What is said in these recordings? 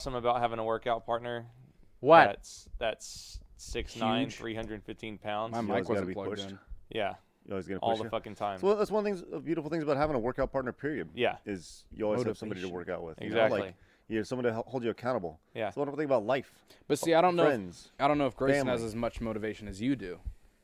awesome about having a workout partner. What? That's 6'9", Huge. 315 pounds. My You mic always gotta wasn't be plugged pushed. in. Yeah, You're always gonna all push the you. fucking time. So that's one of the beautiful things about having a workout partner. Period. Yeah. Is you always have somebody to Motivation. work out with. Exactly. You know? Like you have someone to hold you accountable. Yeah. It's a wonderful thing about life. But see, I don't know. Friends. I don't know if Grayson has family. as much motivation as you do.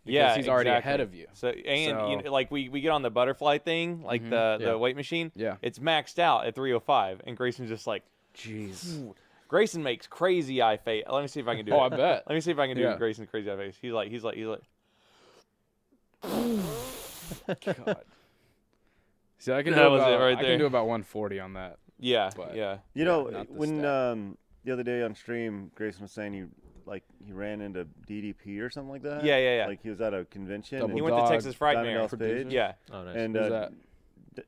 Because Yeah, he's already exactly. ahead of you. So and So- you know, like we get on the butterfly thing, like Mhm. the weight machine. Yeah. It's maxed out at 305, and Grayson's just like, Jeez. Grayson makes crazy eye face. Let me see if I can do Oh, it. I bet. Let me see if I can do Yeah. Grayson's crazy eye face. He's like. God. See, I can That do was it about, right I there. can do about 140 on that. Yeah, But- yeah. You know, not this when stat. the other day on stream, Grayson was saying he ran into DDP or something like that. Yeah, yeah, yeah. Like he was at a convention. Double He and went to Dog, Texas Fright Diamond Mare. Dallas Page. Yeah. Oh, nice. And Who's that?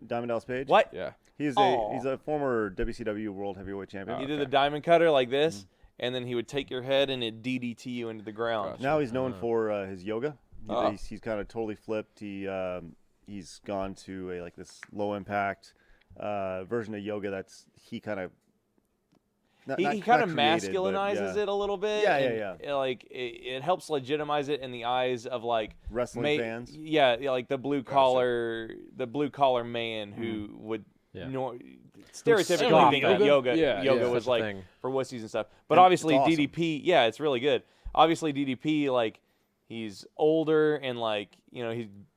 Diamond Dallas Page. What? Yeah. He's Aw. a former WCW World Heavyweight Champion. You Okay. did the diamond cutter like this, and then he would take your head and it DDT you into the ground. Gotcha. Now he's known for his yoga. Oh. He's kind of totally flipped. He's gone to a this low impact version of yoga that's he kind of He kind of masculinizes it a little bit. Yeah, and yeah, It, like it helps legitimize it in the eyes of like wrestling fans. Yeah, like the blue collar man who would Yeah. stereotypically Yoga. think that yoga Yeah. was Such a like thing. for wussies and stuff. But And obviously it's awesome. DDP, yeah, it's really good. Obviously DDP, like he's older and like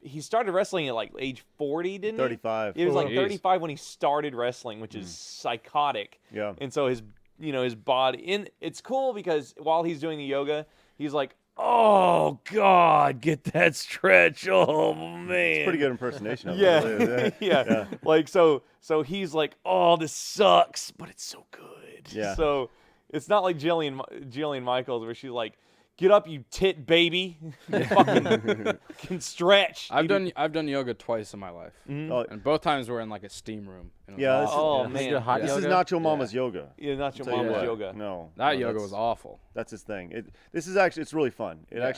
he started wrestling at like age 40, didn't he? 35. He was like Jeez. 35 when he started wrestling, which is psychotic. Yeah. And so his body, and it's cool because while he's doing the yoga, he's like, "Oh God, get that stretch! Oh man, It's pretty good impersonation of Yeah, it. yeah. Like so he's like, "Oh, this sucks, but it's so good." Yeah. So it's not like Jillian Michaels where she's like, "Get up, you tit baby, fucking stretch." I've done yoga twice in my life, Oh, and both times we're in like a steam room. and it was Yeah, this is- awful. Oh This is man, good hot this is yoga? Nacho Mama's yoga. yeah, not your Tell you mama's what. yoga. No, that no, yoga that's- was awful. That's his thing. This is actually it's really fun. Yeah.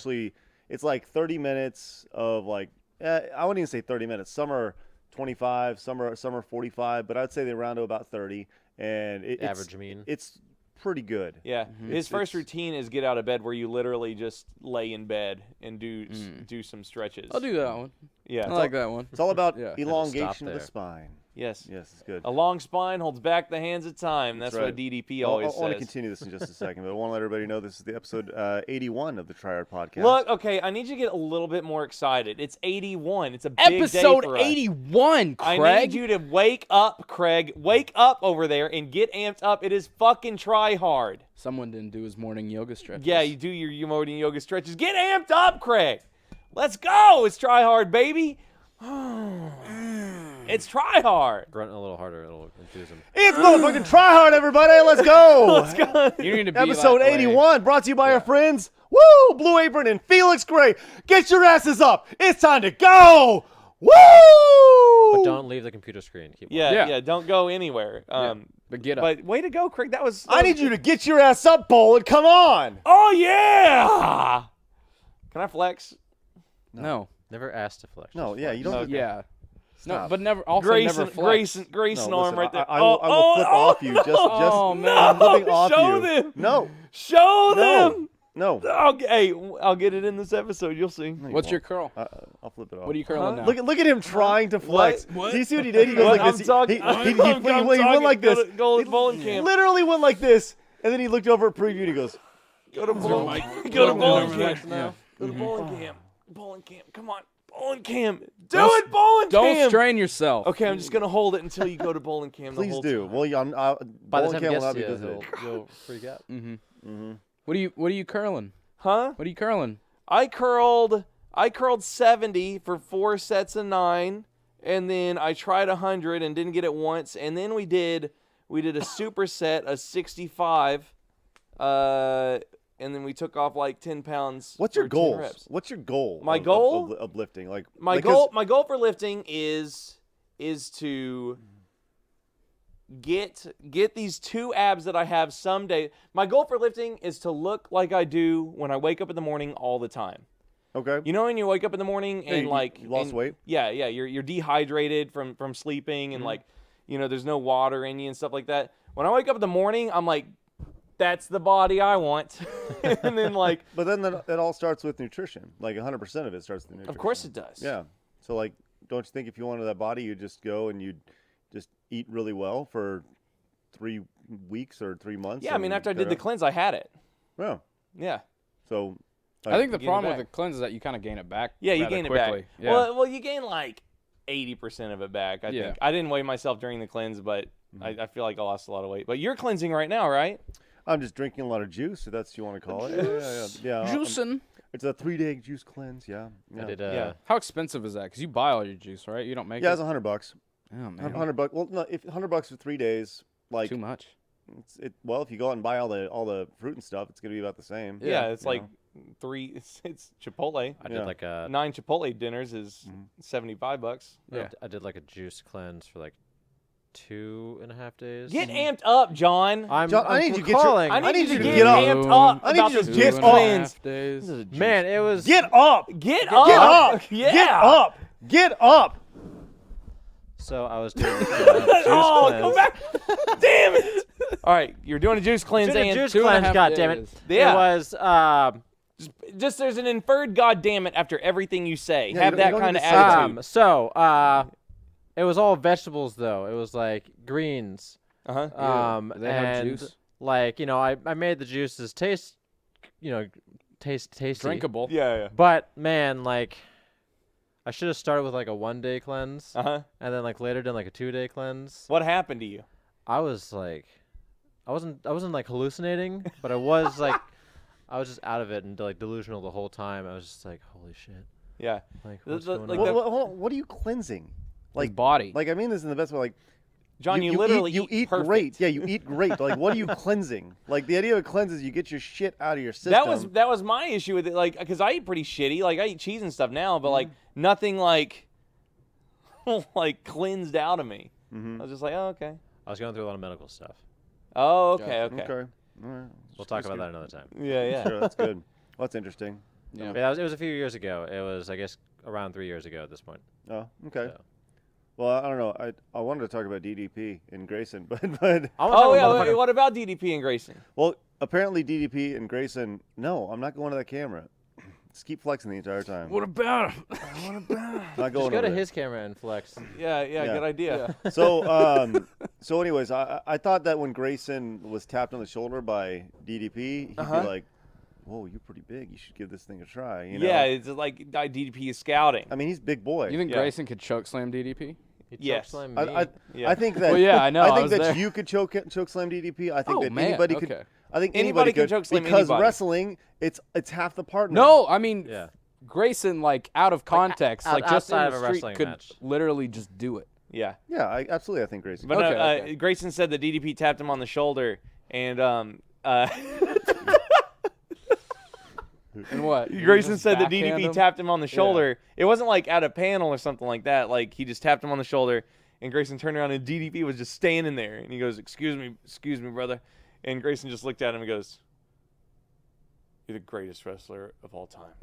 It's like 30 minutes of like I wouldn't even say 30 minutes. Some are 25, some are 45, but I'd say they round to about 30. And Average mean. It's pretty good. Yeah, his first it's- routine is get out of bed where you literally just lay in bed and do some stretches. I'll do that one. Yeah, I like that one. It's all about Yeah. elongation of the there. spine. yes. Yes, it's good. A long spine holds back the hands of time. That's right. what DDP I always want to says. continue this in just a second, but I want to let everybody know this is the episode 81 of the Triad Podcast. Look, okay, I need you to get a little bit more excited. It's 81. It's a big Episode day for us. 81, I Craig. need you to wake up, Craig. Wake up over there and get amped up. It is fucking try hard. Someone didn't do his morning yoga stretches. Yeah, you do your morning yoga stretches. Get amped up, Craig. Let's go. It's try hard, baby. It's try hard. Grunting a little harder, it'll enthuse him. It's motherfucking try hard, everybody. Let's go. Let's go. You need to be Episode that way. 81 brought to you by our friends, Woo! Blue Apron and Felix Gray. Get your asses up. It's time to go. Woo! But don't leave the computer screen. Keep Yeah, Yeah. don't go anywhere. But get up. But way to go, Craig. That was. I need you to get your ass up, Bolin. Come on. Oh yeah! Can I flex? no. Never asked to flex. No, just yeah, flex. you don't. Okay. Yeah. No, Stop. but never. Also, Grayson, never flex. Grayson No, arm listen, right there. I will flip off you. Just, Oh, man. I'm flipping off show you. them. No, Show no, them. no. Hey, I'll get it in this episode. You'll see. No, you What's your won't. curl? I'll flip it off. What are you curling now? Look at him trying to flex. What? Do you see what he did? He goes What? like this. I'm talking. He went like this. Go He to bowling camp. literally went like this, and then he looked over at preview and he goes, Go to bowling. Mike. Go to Go bowling over camp. there. Yeah. Go to bowling camp. Bowling camp. Come on. Bowling camp. Do Don't- it, bowling Don't camp. strain yourself. Okay, I'm just gonna hold it until you go to bowling camp. the please whole do. time. Well, yeah, By the bowling time camp he will not gets be to you, visited. he'll freak out. What are you curling? Huh? What are you curling? I curled 70 for 4 sets of 9, and then I tried 100 and didn't get it once, and then we did a superset of 65, and then we took off like 10 pounds. What's your for 10 goals? reps. What's your goal? My of- goal? of lifting, like My because- goal for lifting is to get these 2 abs that I have someday. My goal for lifting is to look like I do when I wake up in the morning all the time. Okay. You know when you wake up in the morning and you lost and- weight? Yeah, you're dehydrated from sleeping and like, there's no water in you and stuff like that. When I wake up in the morning, I'm like that's the body I want. And then like, But then it all starts with nutrition. Like 100% of it starts with nutrition. of course it does. Yeah. So like, don't you think if you wanted that body, you just go and you just eat really well for 3 weeks or 3 months? Yeah, I mean, and after I did the get cleanse, I had it. it? Yeah. Yeah. So. I think the gain it problem with back. the cleanse is that you kind of gain it back. Yeah, you rather gain it quickly. back. Yeah. Well, you gain like 80% of it back. I Yeah. think I didn't weigh myself during the cleanse, but I feel like I lost a lot of weight. But you're cleansing right now, right? I'm just drinking a lot of juice, if that's what you want to call it. Yeah. Juicing. It's a 3-day juice cleanse. Yeah. I did. Yeah. How expensive is that? Because you buy all your juice, right? You don't make Yeah, it. it's $100. Oh man, $100. Well, no, if $100 for 3 days, like too much. well, if you go out and buy all the fruit and stuff, it's gonna be about the same. Yeah, it's you like know. 3. It's Chipotle. I Yeah. did like a 9 Chipotle dinners is $75. Yeah. I did like a juice cleanse for like 2.5 days. Get amped up, John. John, I need you to get your- recalling. I need you to get get up. amped up I need about you to this get juice up. cleanse. Days. Man, it was. Get up! Get Get up. up! Yeah. Get up! Get up! So I was doing this, juice Oh, cleanse. come back. Damn it. All right, you're doing a juice cleanse Doing a and juice 2.5 cleanse, God damn it! days. Yeah. It was just there's an inferred goddamn it after everything you say. Yeah, Have you that don't kind need of to say attitude. it was all vegetables though. It was like greens. Uh-huh. Ew. They have And juice? like, you know, I made the juices taste, tasty. Drinkable. Yeah. But man, like, I should have started with like a 1-day cleanse, Uh-huh. and then like later done like a 2-day cleanse. What happened to you? I was like, I wasn't like hallucinating, but I was like, I was just out of it and like delusional the whole time. I was just like, holy shit, Yeah. like The- what's the- going like on? the- What are you cleansing? Like body. Like I mean this in the best way. Like John, you literally eat perfect. great. Yeah, you eat great. Like what are you cleansing? Like the idea of cleanse is you get your shit out of your system. That was my issue with it, like, because I eat pretty shitty. Like, I eat cheese and stuff now, but Mm-hmm. like nothing like like cleansed out of me. Mm-hmm. I was just like, oh, okay. I was going through a lot of medical stuff. Oh, okay, Gotcha. okay. Okay. All right. We'll talk about that another time. Yeah, yeah. Sure, that's good. Well, that's interesting. Yeah. Yeah, it was a few years ago. It was, I guess, around 3 years ago at this point. Oh, okay. So. Well, I don't know. I wanted to talk about DDP and Grayson, but I wanna Oh talk yeah. about Wait, what about DDP and Grayson? well, apparently DDP and Grayson. No, I'm not going to that camera. Just keep flexing the entire time. What about him? Not Just going go over to there. his camera and flex. Yeah, Yeah. good idea. So anyways, I thought that when Grayson was tapped on the shoulder by DDP, he'd Uh-huh. be like, "Whoa, you're pretty big. You should give this thing a try." You know? Yeah, it's like DDP is scouting. I mean, he's a big boy. You think Yeah. Grayson could choke slam DDP? He Yes. chokeslammed me. Yeah. I think that. Well, yeah, I know, I I think was that there. you could choke slam DDP. I think Oh, that man, anybody could. okay. I think Anybody anybody can could choke slam because anybody. wrestling, it's half the partner. No, I mean Yeah. Grayson, like out of context, out- like just in outside the of a street, wrestling could match. literally just do it. Yeah. Yeah, absolutely. I think Grayson. But Okay, no, okay. Grayson said that DDP tapped him on the shoulder, and And what? You Grayson just said that backhand DDP him? tapped him on the shoulder. It wasn't like at a panel or something like that. Like he just tapped him on the shoulder, and Grayson turned around, and DDP was just standing there, and he goes, "Excuse me, brother," and Grayson just looked at him and goes, "You're the greatest wrestler of all time."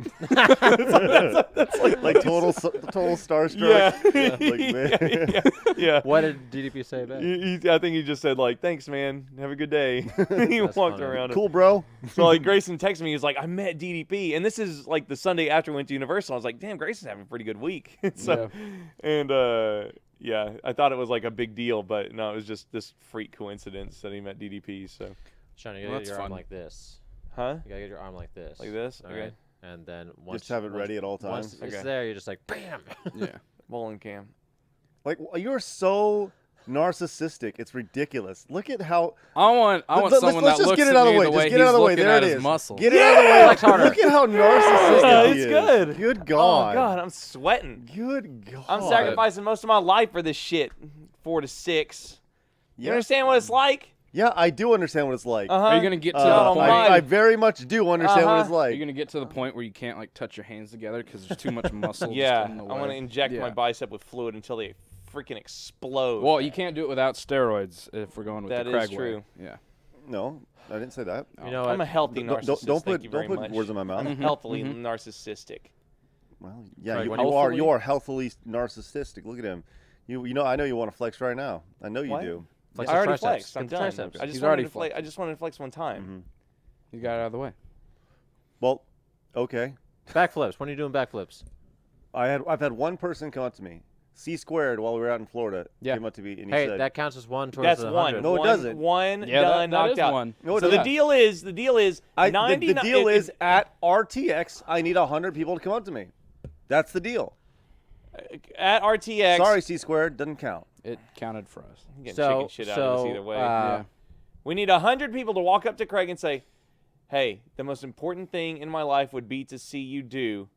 that's like total starstruck. Yeah. Like, man. Yeah. What did DDP say back? I think he just said like, "Thanks, man. Have a good day." He That's walked funny. around. Cool, bro. So like Grayson texted me. He was like, "I met DDP," and this is like the Sunday after we went to Universal. I was like, "Damn, Grayson's having a pretty good week." So, and yeah, I thought it was like a big deal, but no, it was just this freak coincidence that he met DDP. So, Sean, you Well, gotta get that's your arm fun. like this. huh? You gotta get your arm like this. Like this? All Okay. right? And then once have it ready at all Once times. it's Okay. there, you're just like, bam. Yeah. Bowling cam. Like you're so narcissistic. It's ridiculous. Look at how. I want Let's someone just that looks get it at out of me the way. the Just way get it out of he's the way. looking There at it his is. muscle. Get it out of the way. Flex harder. Look at how narcissistic Yeah, he it's is. good. Good God. Oh God, I'm sweating. Good God. I'm sacrificing most of my life for this shit. 4 to 6. You Yeah. understand what it's like? Yeah, I do understand what it's like. Uh-huh. Are you gonna get to God the point? almighty. I very much do understand what it's Uh-huh. Are like. you gonna get to the point where you can't like touch your hands together because there's too much muscle? Yeah, just in the I want to way? inject my Yeah. bicep with fluid until they freaking explode. Well, you can't do it without steroids if we're going with That the is Craig way. true. Yeah. No, I didn't say that. You know I'm a what? healthy narcissist. Don't Thank put you very much. words in my mouth. I'm healthily narcissistic. Well, yeah, Right, you, when you you- are healthily narcissistic. Look at him. You know I know you want to flex right now. I know you What? do. Flex I the already triceps. flexed. I'm Get the done. triceps. I just He's wanted already to flex. flexed. I just wanted to flex one time. You got it out of the way. Well, okay. Backflips. When are you doing backflips? I've had one person come up to me, C squared, while we were out in Florida. Yeah. Came up to me and he Hey, said, that counts as one towards That's the one. 100. No, it One- doesn't. One Yeah, done, that knocked is out. one. No, it So doesn't. the deal is the 90. deal is at RTX, I need 100 people to come up to me. That's the deal. at RTX. Sorry, C squared, doesn't count. It counted for us. I'm getting So, chicken shit out of this either way. Yeah. We need 100 people to walk up to Craig and say, "Hey, the most important thing in my life would be to see you do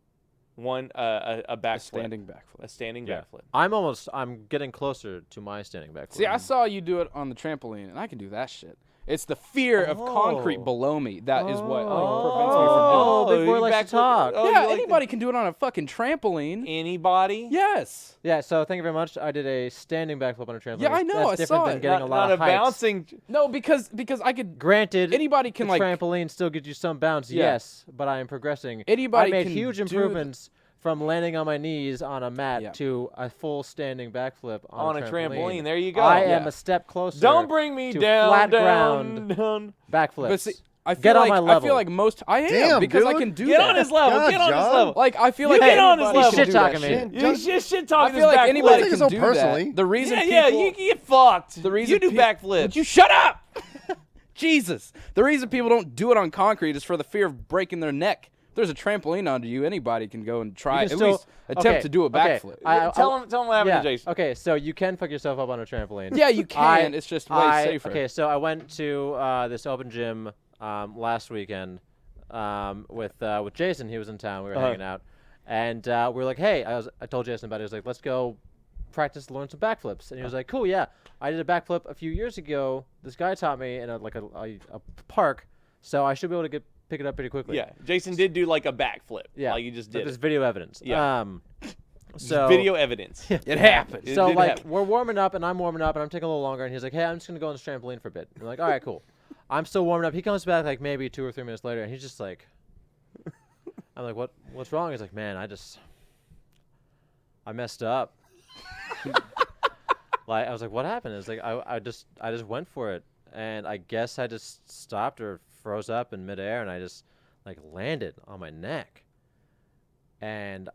a A backflip, standing backflip. a standing Yeah. backflip." I'm getting closer to my standing backflip. See, I saw you do it on the trampoline, and I can do that shit. It's the fear of concrete Oh. below me that is what Oh. prevents me from doing it. Oh, big boy you likes to backflip- talk. oh, Yeah, you like anybody can do it on a fucking trampoline. Anybody? Yes. Yeah, so thank you very much. I did a standing backflip on a trampoline. Yeah, I know, That's I different saw than it. getting Not, a lot not of a heights. bouncing. No, because I could. Granted, Anybody can the like. trampoline still gives you some bounce, Yeah. yes, but I am progressing. Anybody I made can huge do improvements from landing on my knees on a mat Yeah. to a full standing backflip On a trampoline. There you go. I am Yeah. a step closer. Don't bring me to down, flat down, ground. down. Backflips. But see, I feel Get on like my I level. feel like most. I am Damn, because I dude. can do Get that. on his level. God, Get on his John. level. Like I feel You like get on his anybody level. can Shit do that talking me. shit. You just shit I talking feel like backflip. anybody Take it can so do personally. that. The reason Yeah, people, you get fucked. the reason you do backflips. Would you shut up? Jesus. The reason people don't do it on concrete is for the fear of breaking their neck. If there's a trampoline under you, anybody can go and try You at can still- least attempt to do a okay. backflip. Tell him what happened yeah. to Jason. Okay, so you can fuck yourself up on a trampoline. Yeah, you can. It's just way safer. Okay, so I went to this open gym last weekend with Jason. He was in town. We were hanging out, and we were like, "Hey," I told Jason about it. He was like, "Let's go practice, learn some backflips." And he was like, "Cool, yeah. I did a backflip a few years ago. This guy taught me in a park, so I should be able to pick it up pretty quickly." Yeah, Jason did do like a backflip. Yeah, like you just but did. there's video evidence. Yeah. So Video evidence. It happened. It So did like happen. we're warming up and I'm warming up and I'm taking a little longer and he's like, "Hey, I'm just gonna go on this trampoline for a bit." I'm like, "All right, cool." I'm still warming up. He comes back like maybe 2 or 3 minutes later and he's just like, I'm like, "What's wrong?" He's like, "Man, I messed up." Like I was like, "What happened?" It's like I just went for it and I guess I just stopped or froze up in midair and I just like landed on my neck and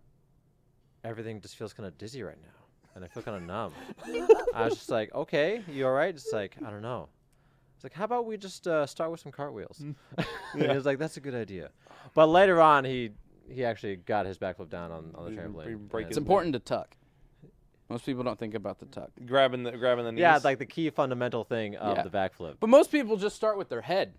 everything just feels kind of dizzy right now, and I feel kind of numb. I was just like, "Okay, you all right?" It's like, I don't know. It's like, how about we just start with some cartwheels? And he was like, "That's a good idea." But later on, he actually got his backflip down on the trampoline. break and- It's important to tuck. Most people don't think about the tuck. grabbing the knees. Yeah, it's like the key fundamental thing of Yeah. the backflip. But most people just start with their head.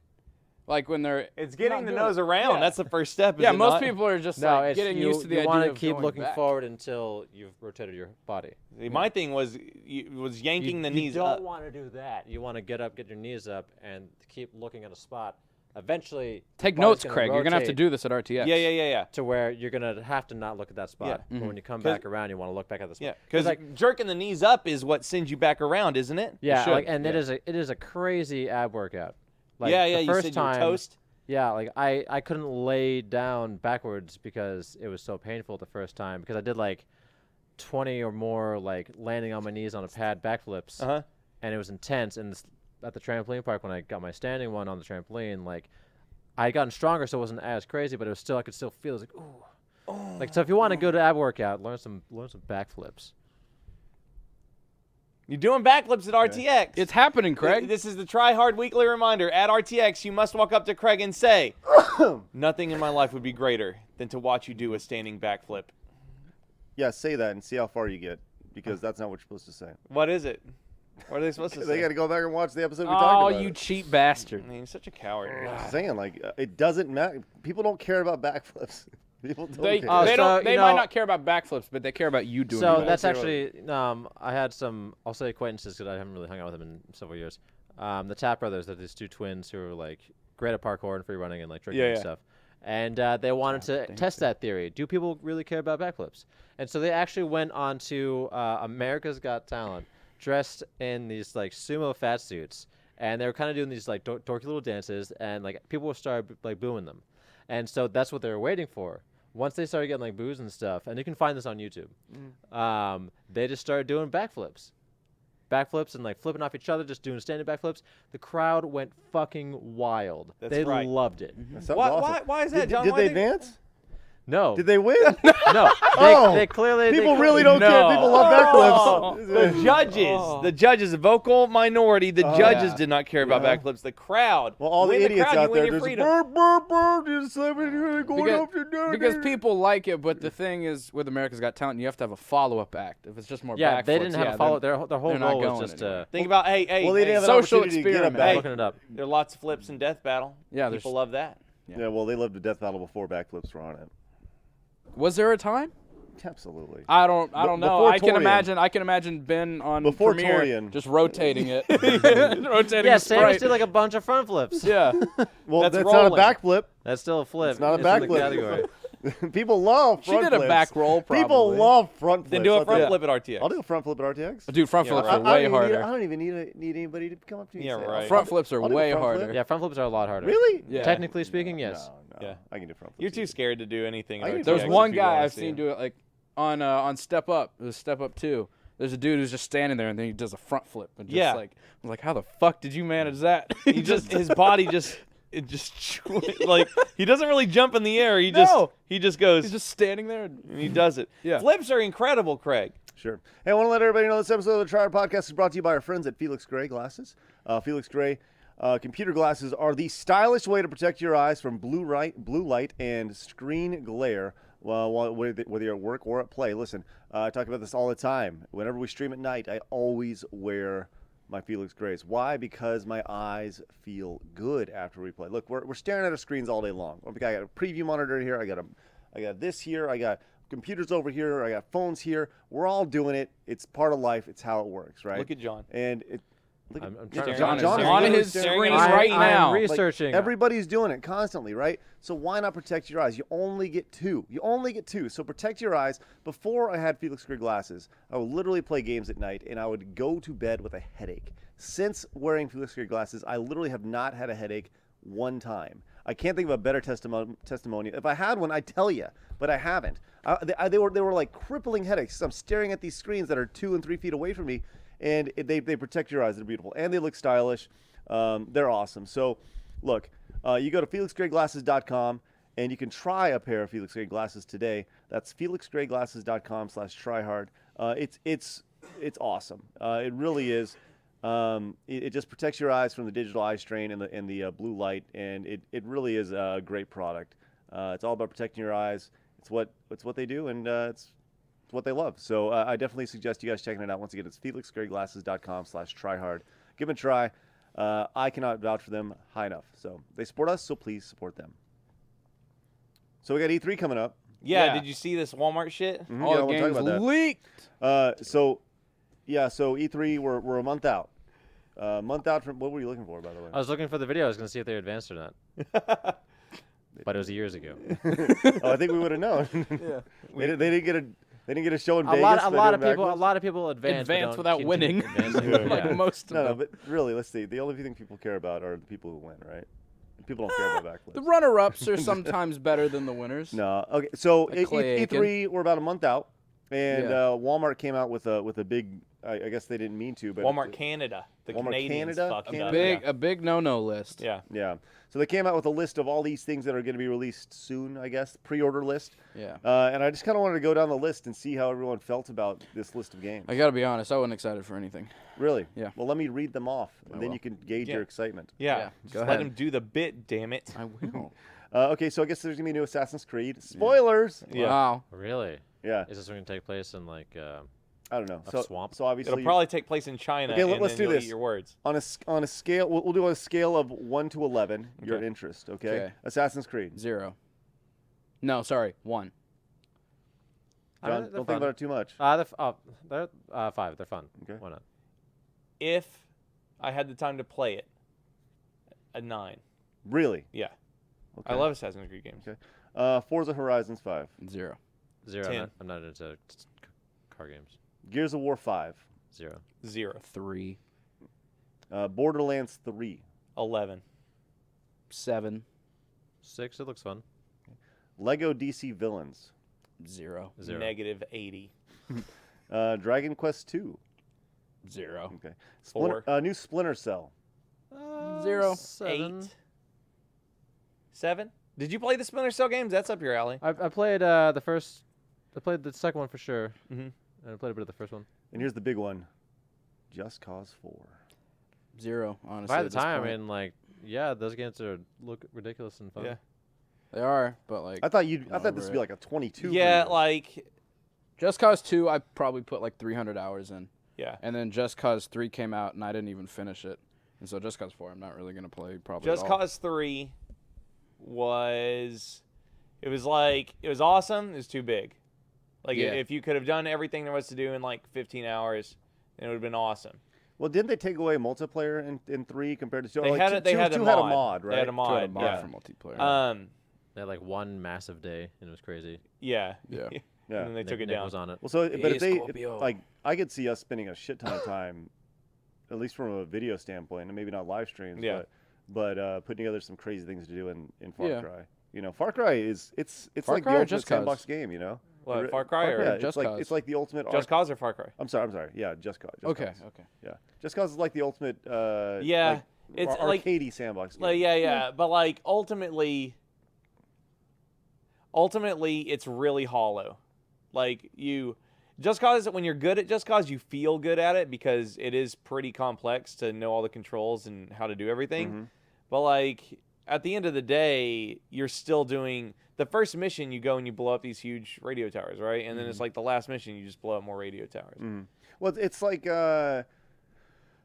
Like when they're it's getting not the doing nose it. around. Yeah. That's the first step. Is Yeah, it most not? people are just No, like it's getting you, used to the you idea want to of keep going looking back. forward until you've rotated your body. My thing was yanking the knees You don't up. want to do that. You want to get up, get your knees up, and keep looking at a spot. Eventually, Take the body's notes, gonna Craig. You're gonna have to rotate do this at RTX. Yeah. to where you're gonna have to not look at that spot. Yeah. But Mhm. when you come 'Cause- back around, you want to look back at the spot. Yeah, because like- jerking the knees up is what sends you back around, isn't it? Yeah, should, like, and yeah. it is a crazy ab workout. Like, yeah. The You first said time, you were toast. yeah, like I couldn't lay down backwards because it was so painful the first time because I did like 20 or more like landing on my knees on a pad backflips, Uh-huh. and it was intense. And at the trampoline park when I got my standing one on the trampoline, like I had gotten stronger, so it wasn't as crazy, but it was still I could still feel it was like ooh. Like so, if you want a good ab workout, learn some backflips. You're doing backflips at RTX. It's happening, Craig. This is the Try Hard weekly reminder. At RTX, you must walk up to Craig and say, "Nothing in my life would be greater than to watch you do a standing backflip." Yeah, say that and see how far you get, because that's not what you're supposed to say. What is it? What are they supposed to They say? got to go back and watch the episode we Oh, talked about. you it. cheap bastard. I mean, you're such a coward. I'm saying, like, it doesn't matter. People don't care about backflips. People don't They, care. Oh, they so, don't. They you might know- not care about backflips, but they care about you doing. So it. that's Zero. actually I had some I'll say acquaintances because I haven't really hung out with them in several years. The Tap brothers, they're these two twins who are like great at parkour and free running and like drinking and Yeah. stuff. And they wanted to test that theory. Do people really care about backflips? And so they actually went on to America's Got Talent, dressed in these like sumo fat suits, and they were kind of doing these like dorky little dances, and like people started like booing them. And so that's what they were waiting for. Once they started getting like boos and stuff, and you can find this on YouTube, they just started doing backflips. backflips and like flipping off each other, just doing standing backflips. The crowd went fucking wild. That's they right. loved it. That sounds Why, awesome. why is that, Did, John? did Why they think- advance? No, Did they win? no. Oh, they clearly People they really don't care. No. People love Oh, backflips. the judges, the judges, a vocal minority. The Oh, judges yeah. did not care about Yeah. backflips. The crowd. Well, all the Win idiots crowd, out you win there your just freedom. burr, burr, burr, just going Because- up to there. Because people like it, but the thing is, with America's Got Talent, you have to have a follow-up act. If it's just more Yeah, they backflips, didn't have yeah, a follow. then Their whole they're not goal was going just anywhere. Think about hey, Well, they didn't have an Social opportunity to get a experiment. back. looking it up. there are lots of flips in Death Battle. Yeah, there's- people love that. Yeah, well, they lived a death battle before backflips were on it. Was there a time? Absolutely. I don't know. Before I can Torian. imagine Ben on Before Premiere Torian. just rotating it, rotating Yeah, the Samus sprite. did like a bunch of front flips. Yeah, Well, That's that's not a rolling. backflip. That's still a flip. It's not a in the backflip. category. People love she front did a flips. back roll. Probably. People love front flips. Then do a I'll front tell flip at RTX. you. I'll do a front flip at RTX. Dude, front Yeah, flips right. are way I harder. don't even need anybody to come up to me. Yeah, and say, right. Front flips are I'll do a way front flip. harder. Yeah, front flips are a lot harder. Really? Yeah. Technically speaking, yes. No, Yeah. I can do front flips. You're too scared to do anything. I at can do RTX There's Yeah, one if you guy wanna I've see seen him. do it like on Step Up. It was Step Up 2. There's a dude who's just standing there and then he does a front flip and just Yeah. like I'm like, how the fuck did you manage that? He just his body just it just like he doesn't really jump in the air. He No. just goes he's just standing there. And, and he does it. Yeah. Flips are incredible, Craig. Sure. Hey, I want to let everybody know this episode of the Triad Podcast is brought to you by our friends at Felix Gray Glasses. Felix Gray computer glasses are the stylish way to protect your eyes from blue light and screen glare. Well, whether you're at work or at play. Listen, I talk about this all the time. Whenever we stream at night, I always wear my Felix Grays. Why? Because my eyes feel good after we play. Look, we're staring at our screens all day long. I got a preview monitor here. I got this here. I got computers over here. I got phones here. We're all doing it. It's part of life. It's how it works, right? Look at John. And it. Look I'm at trying to John find is it. on literally his staring screen at right his now. I'm researching. Everybody's doing it constantly, right? So why not protect your eyes? You only get two. So protect your eyes. Before I had Felix Gray glasses, I would literally play games at night and I would go to bed with a headache. Since wearing Felix Gray glasses, I literally have not had a headache one time. I can't think of a better testimony. If I had one, I'd tell you, but I haven't. They were like crippling headaches. I'm staring at these screens that are 2 and 3 feet away from me, and they protect your eyes. They're beautiful, and they look stylish. They're awesome. So, look, you go to FelixGrayGlasses.com, and you can try a pair of Felix Gray glasses today. That's FelixGrayGlasses.com/tryhard. It's awesome. It really is. It just protects your eyes from the digital eye strain and the blue light, and it really is a great product. It's all about protecting your eyes. It's what they do, and it's what they love. So I definitely suggest you guys checking it out. Once again, it's FelixGrayGlasses.com/tryhard. Give them a try. I cannot vouch for them high enough. So they support us, so please support them. So we got E3 coming up. Yeah, Yeah. did you see this Walmart shit? Mhm, All yeah, I the wanna talk games about that. leaked. So E3, we're a month out. Month out from what were you looking for, by the way? I was looking for the video. I was going to see if they advanced or not. But it was years ago. Oh, I think we would have known. Yeah. They didn't get a show in A Vegas. lot for of doing people. A backflips? lot of people advance, but Advance don't without keep winning. advancing. Like Yeah. most of No, them. but really, let's see. The only thing people care about are the people who win, right? People don't care about backflips. The runner-ups are sometimes better than the winners. No. Okay. So Like Clay E3, we're about a month out, and Yeah. Walmart came out with a big. I guess they didn't mean to, but Walmart Canada. The Walmart Canadians Canada? fucked Canada? up. A big no-no list. Yeah. Yeah. So they came out with a list of all these things that are going to be released soon. I guess pre-order list. Yeah. And I just kind of wanted to go down the list and see how everyone felt about this list of games. I gotta be honest, I wasn't excited for anything. Really? Yeah. Well, let me read them off, and I then will. you can gauge Yeah. your excitement. Yeah. Yeah, Just go let ahead. him do the bit, damn it. I will. Okay, so I guess there's gonna be a new Assassin's Creed. Spoilers. Yeah. Wow. Really? Yeah. Is this going to take place in like? I don't know. A So swamp? So obviously, It'll probably take place in China. Okay, and let's then do you'll this. Eat your words. on a scale, we'll do on a scale of 1 to 11 your Okay. interest. Okay? Okay. Assassin's Creed. 0. No, sorry, 1. John, don't think about it too much. They're 5. They're fun. Okay. Why not? If I had the time to play it, a 9. Really? Yeah. Okay. I love Assassin's Creed games. Okay. Forza Horizons 5. 0. 0. 10. I'm not into car games. Gears of War 5. 0. 0. 3. Borderlands 3. 11. 7. 6. It looks fun. Lego DC Villains. 0. 0. Negative 80. Dragon Quest 2. 0. Okay. 4. New Splinter Cell. 0. 7. 8. 7. Did you play the Splinter Cell games? That's up your alley. I played the first. I played the second one for sure. Mhm. And I played a bit of the first one. And here's the big one. Just Cause 4. 0, honestly. By at the this time, I point. mean, like, yeah, those games look ridiculous and fun. Yeah. They are, but like I thought Not this would over be it. like a 22. Yeah, for you. like Just Cause 2, I probably put like 300 hours in. yeah. And then Just Cause 3 came out, and I didn't even finish it. And so Just Cause 4, I'm not really going to play probably Just at all. Cause 3 was awesome. It was too big. Like Yeah. if you could have done everything there was to do in like 15 hours, then it would have been awesome. Well, didn't they take away multiplayer in 3 compared to 2? They like, had two, it. They two- had two a had a mod. mod, right? They had a Two had a mod. mod Yeah. for multiplayer. They had like one massive day, and it was crazy. Yeah. Yeah. Yeah. And then they took it Nick down. was on it. Well, so but if they Scorpio. like, I could see us spending a shit ton of time, at least from a video standpoint, and maybe not live streams, Yeah. but putting together some crazy things to do in Far Yeah. Cry. You know, Far Cry is it's Far like Cry the or ultimate Just Cause? sandbox game. You know, What, It- Far Cry or yeah, Just it's Cause? it's like the ultimate. Just Cause or Far Cry? I'm sorry. Yeah, Just Cause. Just Okay, Cause. okay. Yeah, Just Cause is like the ultimate. Yeah, like, it's like- arcadey sandbox game. Like, yeah, but like ultimately, it's really hollow. Like Just Cause, when you're good at Just Cause, you feel good at it because it is pretty complex to know all the controls and how to do everything. Mhm. But like at the end of the day, you're still doing the first mission. You go and you blow up these huge radio towers, right? And then it's like the last mission, you just blow up more radio towers. Mhm. Well, it's like I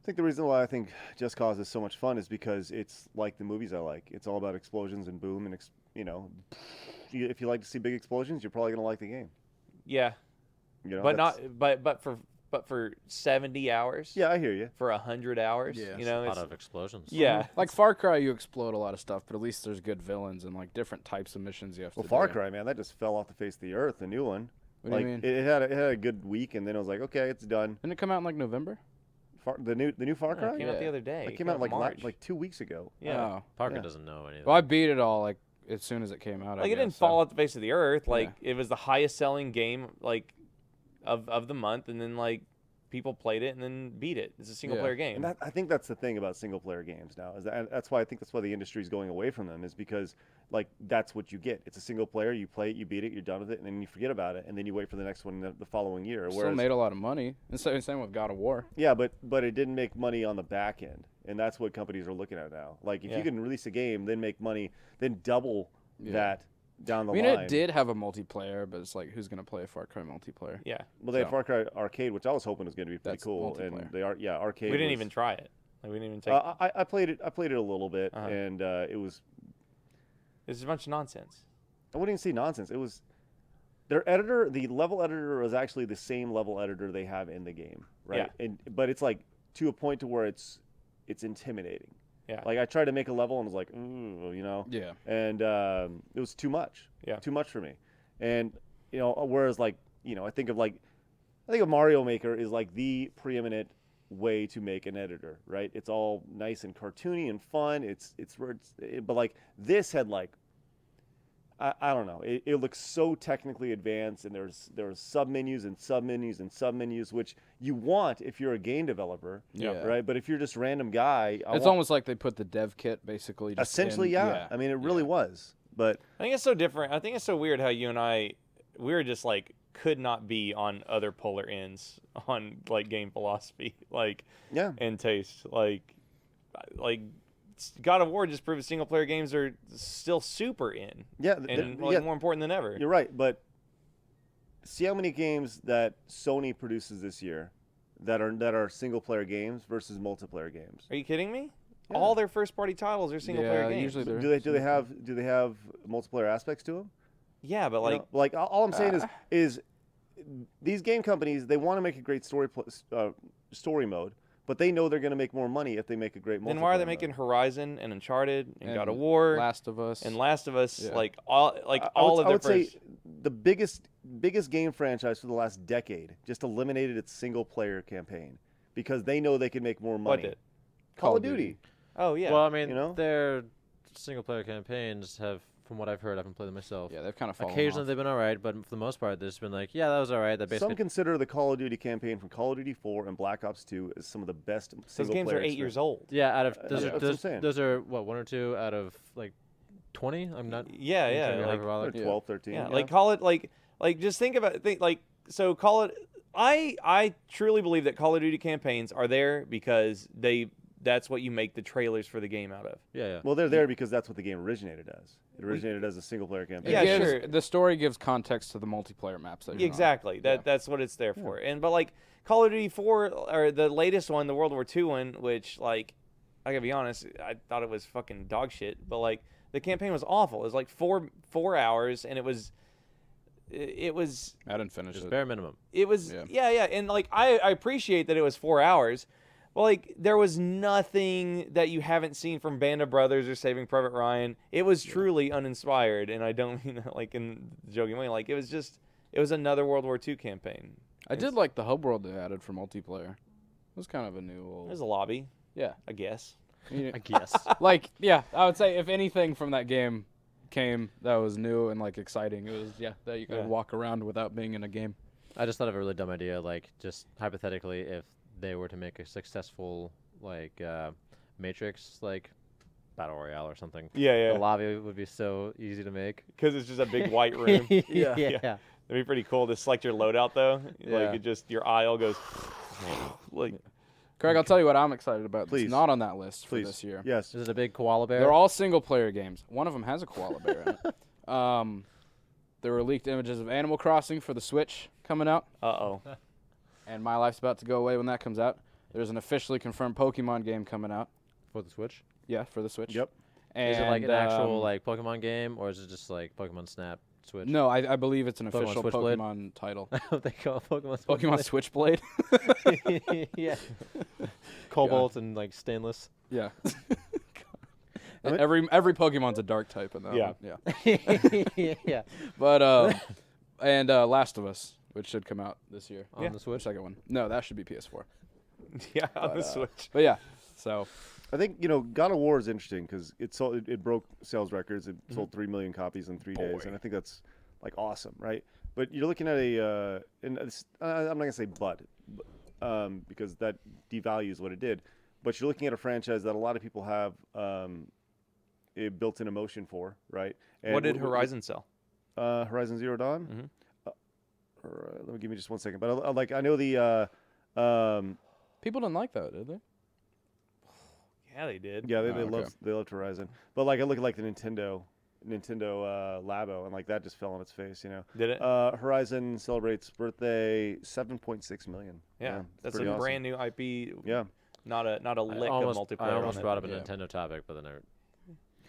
think the reason why I think Just Cause is so much fun is because it's like the movies I like. It's all about explosions and boom and if you like to see big explosions, you're probably gonna like the game. Yeah, You know, but that's- not but for 70 hours. Yeah, I hear you. For 100 hours. Yeah. You know, A lot it's, of explosions. yeah. Like Far Cry, you explode a lot of stuff, but at least there's good villains and like different types of missions you have Well, to Far do. Cry, man, that just fell off the face of the earth. The new one. What do like you mean? it had a good week, and then I was like, okay, it's done. Didn't it come out in like November? The new Far Yeah, Cry. it came out the Yeah. other day. It came out like March. like 2 weeks ago. yeah. Oh. Parker Yeah. doesn't know anything. Well, I beat it all like as soon as it came out. Like I it didn't guess, fall so. off the face of the earth. Like Yeah. it was the highest selling game like of the month, and then like people played it and then beat it. It's a single player game. And I think that's the thing about single player games now. That's why the industry is going away from them, is because like that's what you get. It's a single player. You play it, you beat it, you're done with it, and then you forget about it, and then you wait for the next one the following year. Still Whereas, made a lot of money. And same with God of War. yeah, but it didn't make money on the back end, and that's what companies are looking at now. Like if Yeah. you can release a game, then make money, then double Yeah. that down the I mean, line. it did have a multiplayer, but it's like, who's gonna play a Far Cry multiplayer? yeah. Well, they had So- Far Cry Arcade, which I was hoping was going to be pretty That's cool, and multiplayer. they are arcade. We didn't was- even try it. Like, we didn't even take. I played it. I played it a little bit, Uh-huh. and it was. It's a bunch of nonsense. I wouldn't even say nonsense. It was their editor. The level editor was actually the same level editor they have in the game, right? But it's like to a point to where it's intimidating. Yeah. Like I tried to make a level and was like, ooh, Yeah. and it was too much. Yeah. Too much for me. And whereas like I think of Mario Maker is like the preeminent way to make an editor, right? It's all nice and cartoony and fun. But like this had like I don't know. It looks so technically advanced, and there's submenus and submenus and submenus, which you want if you're a game developer, Yeah. right? But if you're just a random guy, It's almost like they put the dev kit basically. Just essentially, in, yeah. I mean, it really was. But I think it's so different. I think it's so weird how you and I, we were just like could not be on other polar ends on like game philosophy, like yeah, and taste. Like God of War just proved single player games are still super in yeah, and yeah. more important than ever. You're right, but see how many games that Sony produces this year that are single player games versus multiplayer games. Are you kidding me? Yeah. All their first party titles are single player Yeah, games. usually they're Do they have multiplayer aspects to them? Yeah, but like Like all I'm saying is these game companies, they want to make a great story mode, but they know they're going to make more money if they make a great multiplayer then why are they mode. making Horizon and Uncharted and God of And War Last of Us, and Last of Us Yeah. like all I of would their say first the biggest game franchise for the last decade just eliminated its single player campaign because they know they can make more money. What did? Call of Duty. Oh yeah. Well, I mean, You know? they're single-player campaigns have, from what I've heard, I haven't played them myself. Yeah, they've kind of fallen Occasionally off. they've been alright, but for the most part, they've just been like, yeah, that was alright. That Some basically consider the Call of Duty campaign from Call of Duty 4 and Black Ops 2 as some of the best Those single games player are 8 years experience. old. yeah. Out of Yeah, those that's are what I'm those, saying. those are what 1 or 2 out of like 20. I'm not. Yeah, I'm yeah. trying to Like, remember all They're that. Yeah. 12, 13. yeah, like call it like just think about like so call it. I truly believe that Call of Duty campaigns are there because that's what you make the trailers for the game out of. Yeah, yeah. Well, they're there because that's what the game originated as. It originated as a single player It campaign. Yeah, gives- sure. The story gives context to the multiplayer maps. That you're on. Exactly. That's what it's there for. And but like Call of Duty 4 or the latest one, the World War II one, which like I gotta be honest, I thought it was fucking dog shit. But like the campaign was awful. It was like four hours, and it was I didn't finish Just it. bare minimum. yeah, and like I appreciate that it was 4 hours. But like there was nothing that you haven't seen from Band of Brothers or Saving Private Ryan. It was truly uninspired, and I don't mean that like in the joking way. Like it was another World War II campaign. I did like the hub world they added for multiplayer. It was kind of a new old. There's a lobby, Yeah. I guess. You- I guess. like, yeah, I would say if anything from that game came that was new and like exciting, it was that you could Yeah. walk around without being in a game. I just thought of a really dumb idea. Like, just hypothetically, if they were to make a successful like Matrix like battle royale or something, Yeah, the lobby would be so easy to make. Because it's just a big white room. yeah. Yeah. That'd be pretty cool to select your loadout though. Yeah. Like it just your aisle goes like Craig, I'll tell you what I'm excited about. Please. It's not on that list for Please. this year. Yes. Is it a big koala bear? They're all single player games. One of them has a koala bear in it. There were leaked images of Animal Crossing for the Switch coming out, uh-oh. and my life's about to go away when that comes out. There's an officially confirmed Pokemon game coming out. for the Switch. Yeah, for the Switch. Yep. And, Is it like an actual like Pokemon game, or is it just like Pokemon Snap Switch? No, I believe it's an Pokemon official Switchblade? Pokemon title. they call it Pokemon Pokemon Switchblade. yeah. Cobalt and like stainless. Yeah. I mean- every Pokemon's a dark type in that Yeah. one. Yeah. yeah. But and Last of Us, which should come out this year. On Yeah. the The Switch. second one. No, that should be PS4. Yeah, on But, the Switch. But yeah. So I think God of War is interesting because it broke sales records. It sold 3 million copies in 3 days, and I think that's like awesome, right? But you're looking at I'm not gonna say because that devalues what it did. But you're looking at a franchise that a lot of people have a built-in emotion for, right? And What did Horizon sell? Horizon Zero Dawn. Mhm. Let me give me just 1 second. But I know the people didn't like that, did they? Yeah, they did. yeah they Oh, okay. loved Horizon. But like I look at like the Nintendo Labo, and like that just fell on its face, you know. Did it? Horizon celebrates birthday 7.6 million. yeah, it's that's a pretty awesome. brand new IP. Yeah. Not a lick I of multiplayer. almost on brought it. up a Yeah. Nintendo topic, but then I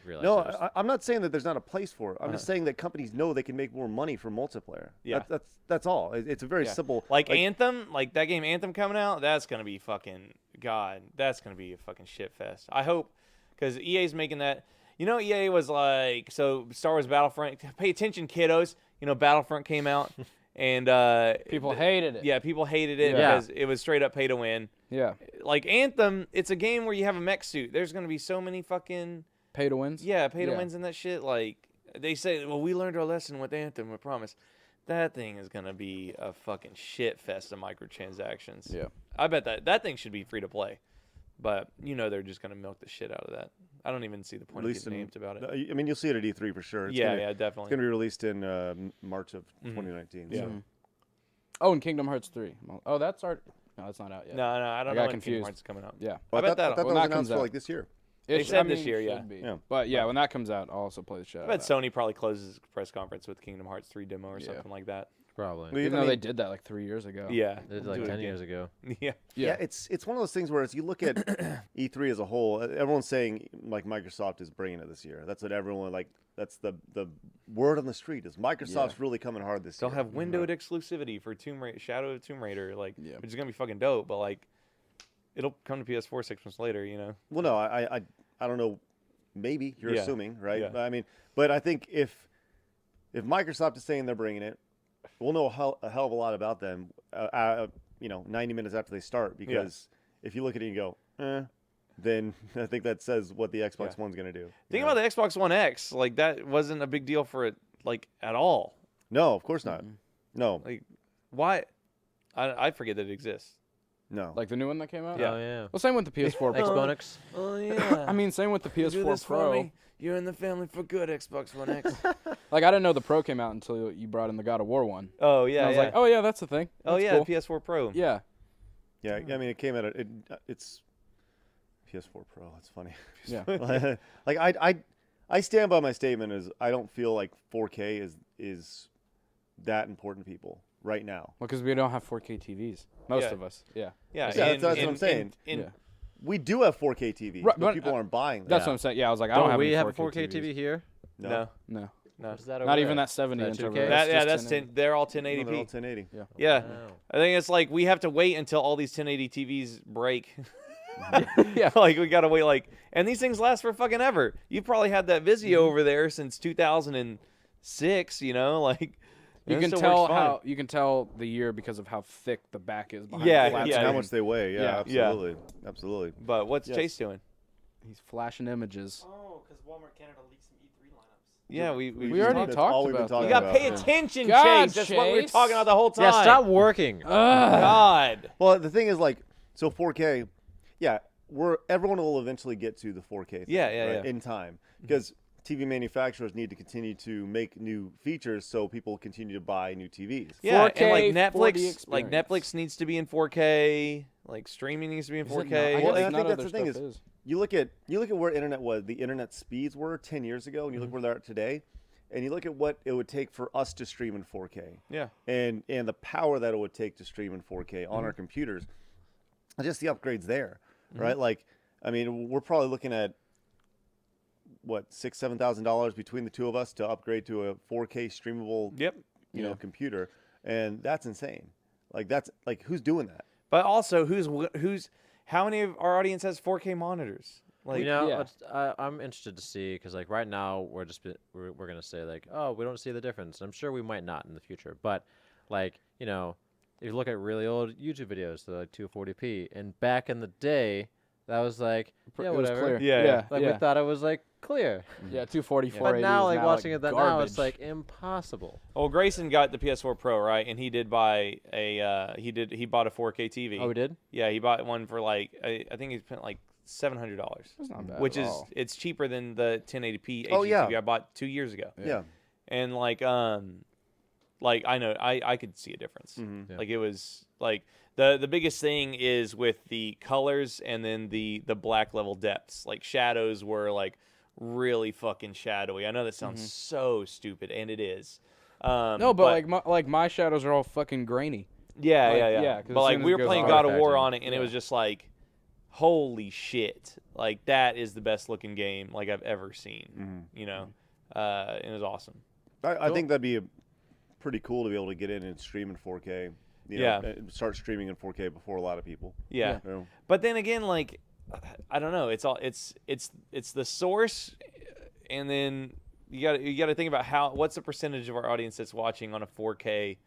realized. No, it was- I'm not saying that there's not a place for it. I'm just saying that companies know they can make more money from multiplayer. Yeah. That's all. It's a very Yeah. simple. Like Anthem, like that game Anthem coming out, that's gonna be fucking that's gonna be a fucking shit fest. I hope, because EA's making that. You know, EA was like, so Star Wars Battlefront. Pay attention, kiddos. You know, Battlefront came out, and People hated it. yeah, people hated it Yeah. because it was straight up pay to win. Yeah. Like Anthem, it's a game where you have a mech suit. There's gonna be so many fucking Pay to wins. pay to Yeah. wins and that shit. Like they say, well, we learned our lesson with Anthem. I promise. That thing is gonna be a fucking shit fest of microtransactions. Yeah. I bet that thing should be free to play, but you know they're just gonna milk the shit out of that. I don't even see the point of Released getting in- named about it. I mean, you'll see it at E3 for sure. It's Yeah, gonna, yeah, It's definitely. going to be released in March of 2019. Yeah. So. Mhm. Oh, and Kingdom Hearts 3. Oh, that's art. No, that's not out yet. No, I don't I know got when Kingdom confused. Hearts is coming out. Yeah. I bet I that'll. thought When that that was announced comes for out. like this year. They It sh- said I this mean, year, it yeah. should be. Yeah. But yeah, when that comes out, I'll also play the shit I out bet of that. Sony probably closes press conference with Kingdom Hearts 3 demo or Yeah. something like that. Probably. We- Even I though they mean- did that like 3 years ago. Yeah, They did do like it 10 again. years ago. Yeah. Yeah, it's one of those things where as you look at E3 as a whole, everyone's saying like Microsoft is bringing it this year. That's what everyone like. That's the word on the street is Microsoft's really coming hard this They'll year. have windowed exclusivity for Shadow of Tomb Raider, like, Yeah. which is gonna be fucking dope. But like, it'll come to PS4 6 months later, you know. Well, no, I don't know. Maybe you're Yeah. assuming, right? Yeah. But I mean, but I think if Microsoft is saying they're bringing it, we'll know a hell of a lot about them. 90 minutes after they start, because if you look at it and go, then I think that says what the Xbox One's going to do. Think you know? about the Xbox One X. Like that wasn't a big deal for it, like at all. No, of course not. No, Like, why? I forget that it exists. no. Like the new one that came out. Yeah. Oh yeah. Well, same with the PS4 Pro. Xbox. Oh yeah. I mean, same with the PS4 Pro. You're in the family for good, Xbox One X. Like I didn't know the Pro came out until you brought in the God of War one. Oh And yeah. I was yeah. like, oh yeah, that's the thing. oh That's yeah, cool. the PS4 Pro. Yeah. Yeah, I mean, it came out. It's PS4 Pro. That's funny. Yeah. Like I stand by my statement. Is I don't feel like 4K is that important to people right now. Well, because we don't have 4K TVs. Most Yeah. of us. Yeah. Yeah, that's what I'm saying. Yeah. We do have 4K TVs, Right, but but, people aren't buying them. That's what I'm saying. Yeah, I was like, I don't Don't have we any have a 4K 4K TV TVs. here? no, No. no. What is that over Not even there? that 70 Is inch that over 2K? there. That, It's yeah, just that's 1080. 10. They're all No, they're 1080p. all 1080. Yeah. Yeah, Oh. I think it's like we have to wait until all these 1080 TVs break. Yeah. Like we gotta wait, like, and these things last for fucking ever. You probably had that Vizio over there since 2006. You know, like You and it can still tell works fine. how you can tell the year because of how thick the back is behind Yeah, the flat yeah. And how screen. much they weigh. Yeah, Yeah. Yeah. absolutely, absolutely. But what's Yes. Chase doing? He's flashing images. Oh, because Walmart Canada leaked some E3 lineups. Yeah, We already That's talked all we've been about talking You gotta about. pay Yeah. attention, God, Chase. That's what we were Chase. talking about the whole time. Yeah, stop working. God. Well, the thing is, like, so 4K, yeah, everyone will eventually get to the 4K thing, Yeah, yeah, right, yeah. Mm-hmm. in time, because TV manufacturers need to continue to make new features so people continue to buy new TVs. Yeah, 4K, and like 4D Netflix, like experience. Netflix needs to be in 4K. Like streaming needs to be in Is it not? 4K. I Well, guess and I none think of that's their the thing stuff is- You look at where internet was, the internet speeds were 10 years ago, and you look Mm-hmm. where they're at today, and you look at what it would take for us to stream in 4K, Yeah. and the power that it would take to stream in 4K on our Mm-hmm. computers, and just the upgrades there, right? Like, I mean, we're probably looking at what $6,000-7,000 between the two of us to upgrade to a 4K streamable, Yep. you know, computer, and that's insane. Like that's like who's doing that? But also, who's how many of our audience has 4K monitors? Like, You know, yeah. I'm interested to see because like right now we're gonna say like, oh, we don't see the difference. I'm sure we might not in the future, but like you know, if you look at really old YouTube videos, they're like 240p, and back in the day, that was like yeah, It was whatever. clear. Yeah, yeah, Like yeah. we thought it was like clear. Yeah, 240, But 480 now, is like watching it that now, it's garbage. like impossible. well, Grayson got the PS4 Pro, right? And he did buy a he bought a 4K TV. Oh, we did. Yeah, he bought one for like I think he spent like $700, That's not bad which at is all. it's cheaper than the 1080p HD Oh, yeah. TV I bought 2 years ago. Yeah. And like I know I could see a difference. Mhm. Yeah. Like it was like the biggest thing is with the colors and then the black level depths. Like shadows were like really fucking shadowy. I know that sounds so stupid, and it is. No, but like my shadows are all fucking grainy. yeah, like, yeah, yeah. yeah, 'cause But as like soon as we it were goes playing on God of War artifacting, on it, and it was just like, holy shit! Like that is the best looking game like I've ever seen. You know, it was awesome. I think that'd be pretty cool to be able to get in and stream in 4K. You know, Yeah. and start streaming in 4K before a lot of people. Yeah. You know? But then again, like, I don't know. It's the source, and then you got to think about what's the percentage of our audience that's watching on a 4K.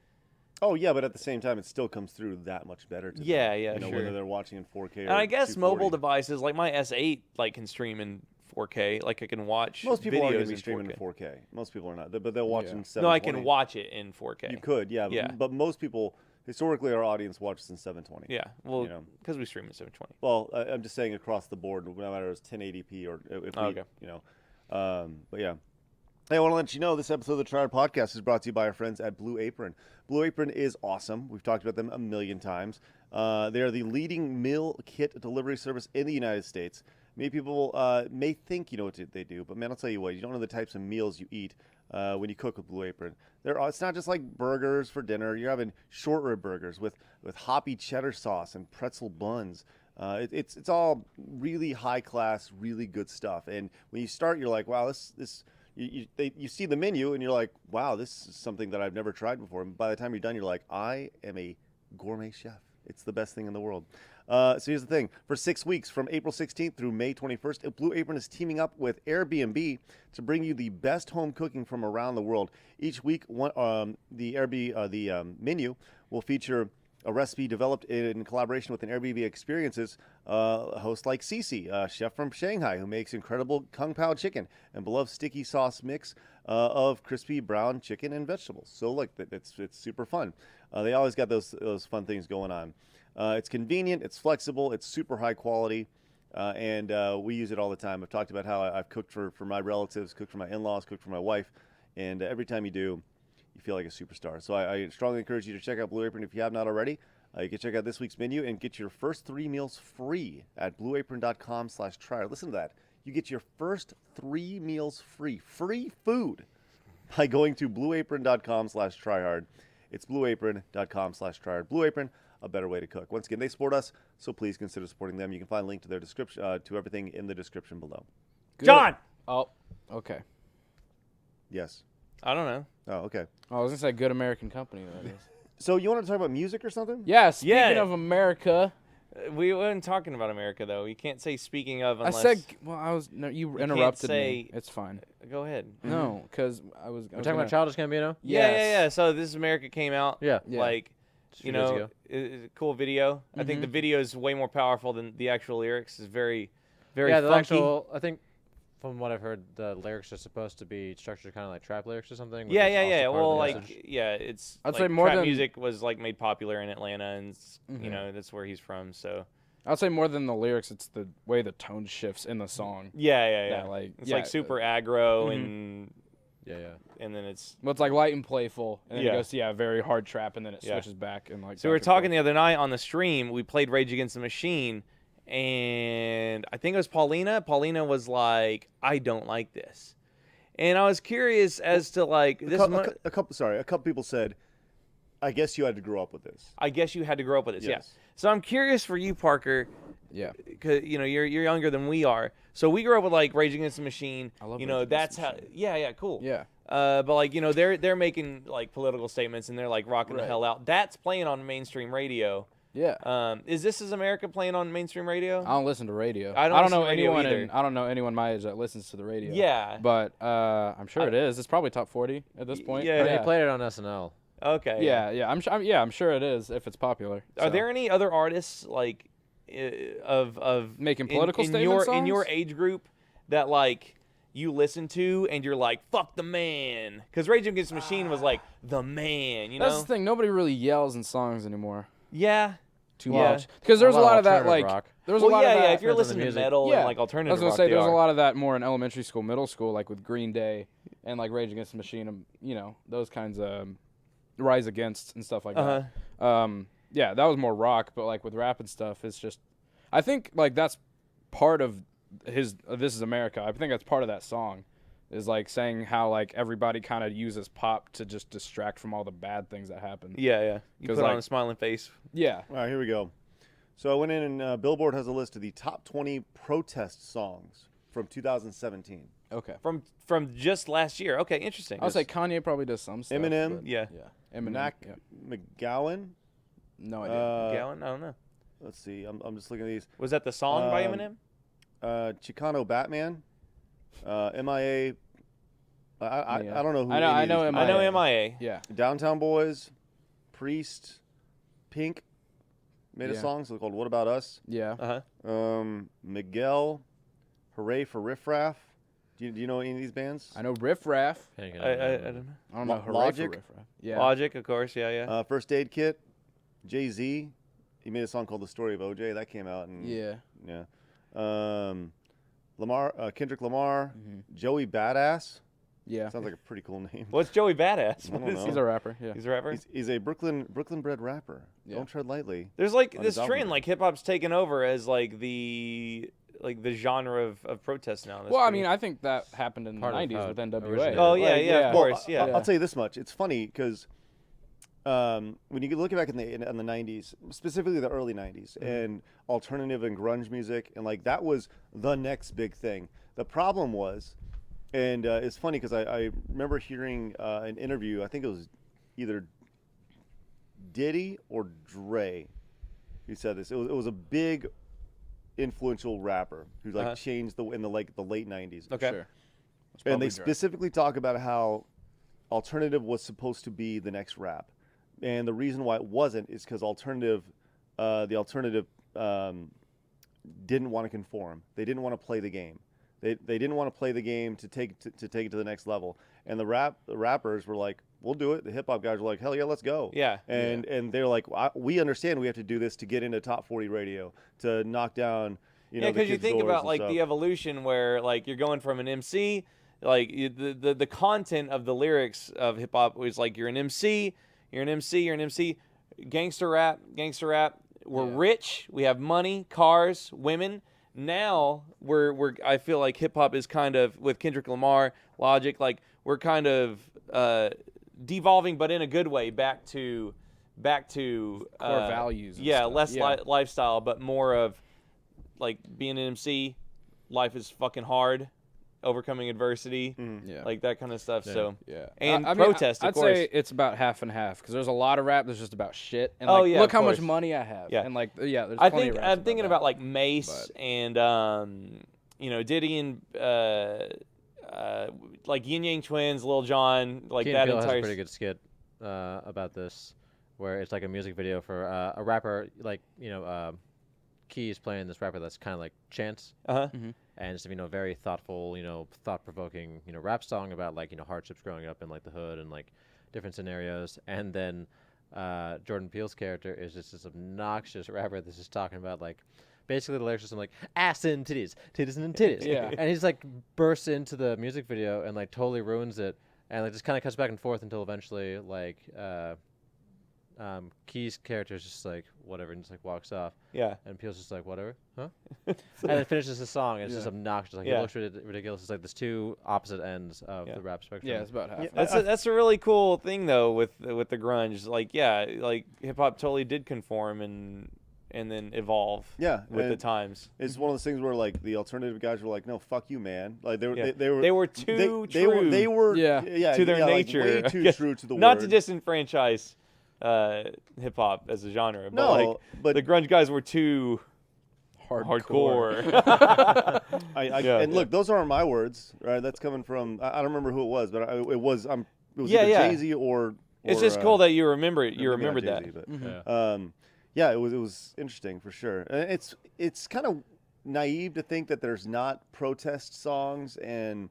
Oh yeah, but at the same time, it still comes through that much better. To Yeah, them, yeah, you know, sure. whether they're watching in 4K. And or I guess 240. mobile devices like my S8 like can stream in 4K. Like I can watch. Most people aren't videos going to be in streaming 4K. in 4K. Most people are not, but they'll watch Yeah. in 720. No, I can watch it in 4K. You could, yeah. Yeah. But most people, historically, our audience watches in 720. Yeah, well, You know. because we stream in 720. Well, I'm just saying across the board, no matter if it's 1080p or if we, Okay. you know. But yeah. Hey, I want to let you know this episode of the Triad Podcast is brought to you by our friends at Blue Apron. Blue Apron is awesome. We've talked about them a million times. They are the leading meal kit delivery service in the United States. Many people may think you know what they do, but man, I'll tell you what, you don't know the types of meals you eat when you cook with Blue Apron. It's not just like burgers for dinner. You're having short rib burgers with hoppy cheddar sauce and pretzel buns. It's all really high class, really good stuff. And when you start, you're like, wow, this you see the menu and you're like, wow, this is something that I've never tried before. And by the time you're done, you're like, I am a gourmet chef. It's the best thing in the world. So here's the thing. For 6 weeks, from April 16th through May 21st, Blue Apron is teaming up with Airbnb to bring you the best home cooking from around the world. Each week, the menu will feature a recipe developed in collaboration with an Airbnb Experiences host like Cece, a chef from Shanghai who makes incredible Kung Pao chicken and beloved sticky sauce mix of crispy brown chicken and vegetables. So look, it's super fun. They always got those fun things going on. It's convenient, it's flexible, it's super high quality. And we use it all the time. I've talked about how I've cooked for my relatives, cooked for my in-laws, cooked for my wife, and every time you do, you feel like a superstar. So I strongly encourage you to check out Blue Apron if you have not already. You can check out this week's menu and get your first 3 meals free at blueapron.com/tryhard. Listen to that. You get your first 3 meals free food by going to blueapron.com/tryhard. It's blueapron.com/tryhard. Blue Apron, a better way to cook. Once again, they support us, so please consider supporting them. You can find a link to their description, to everything in the description below. Good. John. Oh, okay. Yes. I don't know. Oh, okay. I was gonna say good American company. That is. So you want to talk about music or something? Yeah. Speaking Yeah. of America, We weren't talking about America though. You can't say speaking of unless. I said. Well, I was. No, you can't interrupted me. say- It's fine. Go ahead. No, because I was. We're talking about Childish Gambino. Yeah. So This Is America came out. Yeah. Yeah. Like, Just a few you days know, ago. it's a cool video. I think the video is way more powerful than the actual lyrics. It's very, very Yeah, the funky. actual. I think, from what I've heard, the lyrics are supposed to be structured kind of like trap lyrics or something. which Yeah. is also part of Well, the like, message. it's. I'd like, say more trap than- music was like made popular in Atlanta, and you know that's where he's from. So. I'd say more than the lyrics, it's the way the tone shifts in the song. Yeah. Yeah, like- it's yeah, like super aggro and yeah. then it's. Well, it's like light and playful, and then Yeah. it goes to very hard trap, and then it Yeah. switches back and like. So we were talking the other night on the stream. We played Rage Against the Machine, and I think it was Paulina. Paulina was like, "I don't like this," and I was curious as to like this. A couple people said, I guess you had to grow up with this. I guess you had to grow up with this. Yes. Yeah. So I'm curious for you, Parker. Yeah. Cause you know you're younger than we are. So we grew up with like Rage Against the Machine. I love You know Rage Against that's the how. Machine. Yeah. Cool. Yeah. But like you know they're making like political statements and they're like rocking the Right. hell out. That's playing on mainstream radio. Yeah. Is This Is America playing on mainstream radio? I don't listen to radio. I don't listen know to radio anyone. either. I don't know anyone my age that listens to the radio. Yeah. But I'm sure it is. It's probably top 40 at this point. yeah. They played it on SNL. Okay. Yeah. I'm sure it is if it's popular. Are so. there any other artists like of Making political in statement your songs? age group that like you listen to and you're like fuck the man? Because Rage Against the Machine was like the man, you That's know? the thing. Nobody really yells in songs anymore Yeah. too Yeah. much. Because there's a lot of that alternative like. rock. There's Well, a lot yeah, of that. yeah. If you're depends on the listening to music. metal Yeah. and like I alternative was gonna rock, say they there's are. a lot of that more in elementary school, middle school, like with Green Day and like Rage Against the Machine, you know, those kinds of Rise Against and stuff like that. Yeah, that was more rock, but like with rap and stuff, it's just, I think like that's part of his This Is America. I think that's part of that song, is like saying how like everybody kind of uses pop to just distract from all the bad things that happen. Yeah. You 'Cause, put on like- a smiling face. Yeah. All right, here we go. So I went in and Billboard has a list of the top 20 protest songs from 2017. Okay. From just last year. Okay, interesting. I'll say Kanye probably does some stuff. Eminem? but- Yeah. Yeah. Eminem. Mac yeah. McGowan. No idea. Gowan? I don't know. Let's see. I'm just looking at these. Was that the song by Um, Eminem? Chicano Batman. MIA. I Yeah. don't know who. I know- any I of know these MIA. I know people are. MIA. yeah. Downtown Boys, Priest, Pink made a Yeah. song called "What About Us." Yeah. Miguel, Hooray for Riff Raff. Do you know any of these bands? I know Riff Raff. Can't get I it. don't know. I don't know. Lo- Hooray Logic? For Riff Raff. Yeah. Logic, of course. Yeah. First Aid Kit, Jay-Z. He made a song called "The Story of OJ" that came out. And, Yeah. Yeah. Kendrick Lamar, Mm-hmm. Joey Badass. Yeah. Sounds like a pretty cool name. What's Joey Badass? I don't What is know. he? He's a rapper. Yeah. He's a rapper. He's a Brooklyn-bred rapper. Yeah. Don't tread lightly. There's like on this his trend, album. like hip hop's taken over as like the genre of protest now. That's Well, I pretty- mean, I think that happened in the Part of 90s how with it NWA. originated. Oh, yeah, Like, yeah, of course. yeah. I'll tell you this much. It's funny because when you look back in the 90s, specifically the early 90s, and alternative and grunge music, and like that was the next big thing. The problem was, and it's funny because I remember hearing an interview. I think it was either Diddy or Dre who said this. It was a big, influential rapper who like changed in the late 90s. Okay. Sure. And they probably Dre. specifically talk about how alternative was supposed to be the next rap. and the reason why it wasn't is because the alternative didn't want to conform. They didn't want to play the game. They didn't want to play the game to take it to the next level. And the rappers were like, "We'll do it." The hip hop guys were like, "Hell yeah, let's go." Yeah. And they're like, "We understand we have to do this to get into top 40 radio, to knock down, Yeah, the because you kids' think doors about and like stuff." the evolution where like you're going from an MC, like the content of the lyrics of hip hop was like you're an MC, you're an MC, you're an MC, gangster rap. We're rich, we have money, cars, women. Now I feel like hip hop is kind of with Kendrick Lamar, Logic, like we're kind of devolving, but in a good way, back to Core values. And yeah, stuff. less lifestyle, but more of like being an MC. Life is fucking hard, overcoming adversity, Yeah. like that kind of stuff. Yeah. So Yeah, and I mean, protest, of I'd course. say it's about half and half because there's a lot of rap that's just about shit. And Oh, like, yeah, look of how much course. money I have. Yeah. And like, there's I plenty think of raps I'm thinking that. about like Mace and Diddy and like Yin Yang Twins, Lil Jon, like Key and that Peele has a entire. pretty good skit about this, where it's like a music video for a rapper, like Key's playing this rapper that's kind of like Chance, Uh-huh. and it's very thoughtful, thought-provoking, rap song about like hardships growing up in like the hood and like different scenarios, and then Jordan Peele's character is just this obnoxious rapper that's just talking about like. Basically, the lyrics are something like ass and titties, titties and titties. Yeah. And he's like bursts into the music video and like totally ruins it, and like just kind of cuts back and forth until eventually like Key's character is just like whatever and just like walks off, Yeah. and Peele's just like whatever, huh? And then finishes the song. And it's just obnoxious. Like Yeah. it looks ridiculous. It's like there's two opposite ends of Yeah. the rap spectrum. Yeah, it's about half. That's a really cool thing though with the grunge. Like like hip hop totally did conform and then evolve. Yeah, With the and times. It's one of those things where like the alternative guys were like, "No, fuck you, man." Like they were Yeah. they were They were too true they were Yeah. to their like, nature. way I too guess. true to the Not word. to disenfranchise hip hop as a genre, but No, like but- the grunge guys were too hardcore. Yeah. And look, those aren't my words, right? That's coming from I don't remember who it was, but it was Yeah, either yeah. Jay-Z or It's just cool that you remember it. You maybe not remembered that. Jay-Z, but, Yeah. yeah, it was interesting for sure. And it's kind of naive to think that there's not protest songs and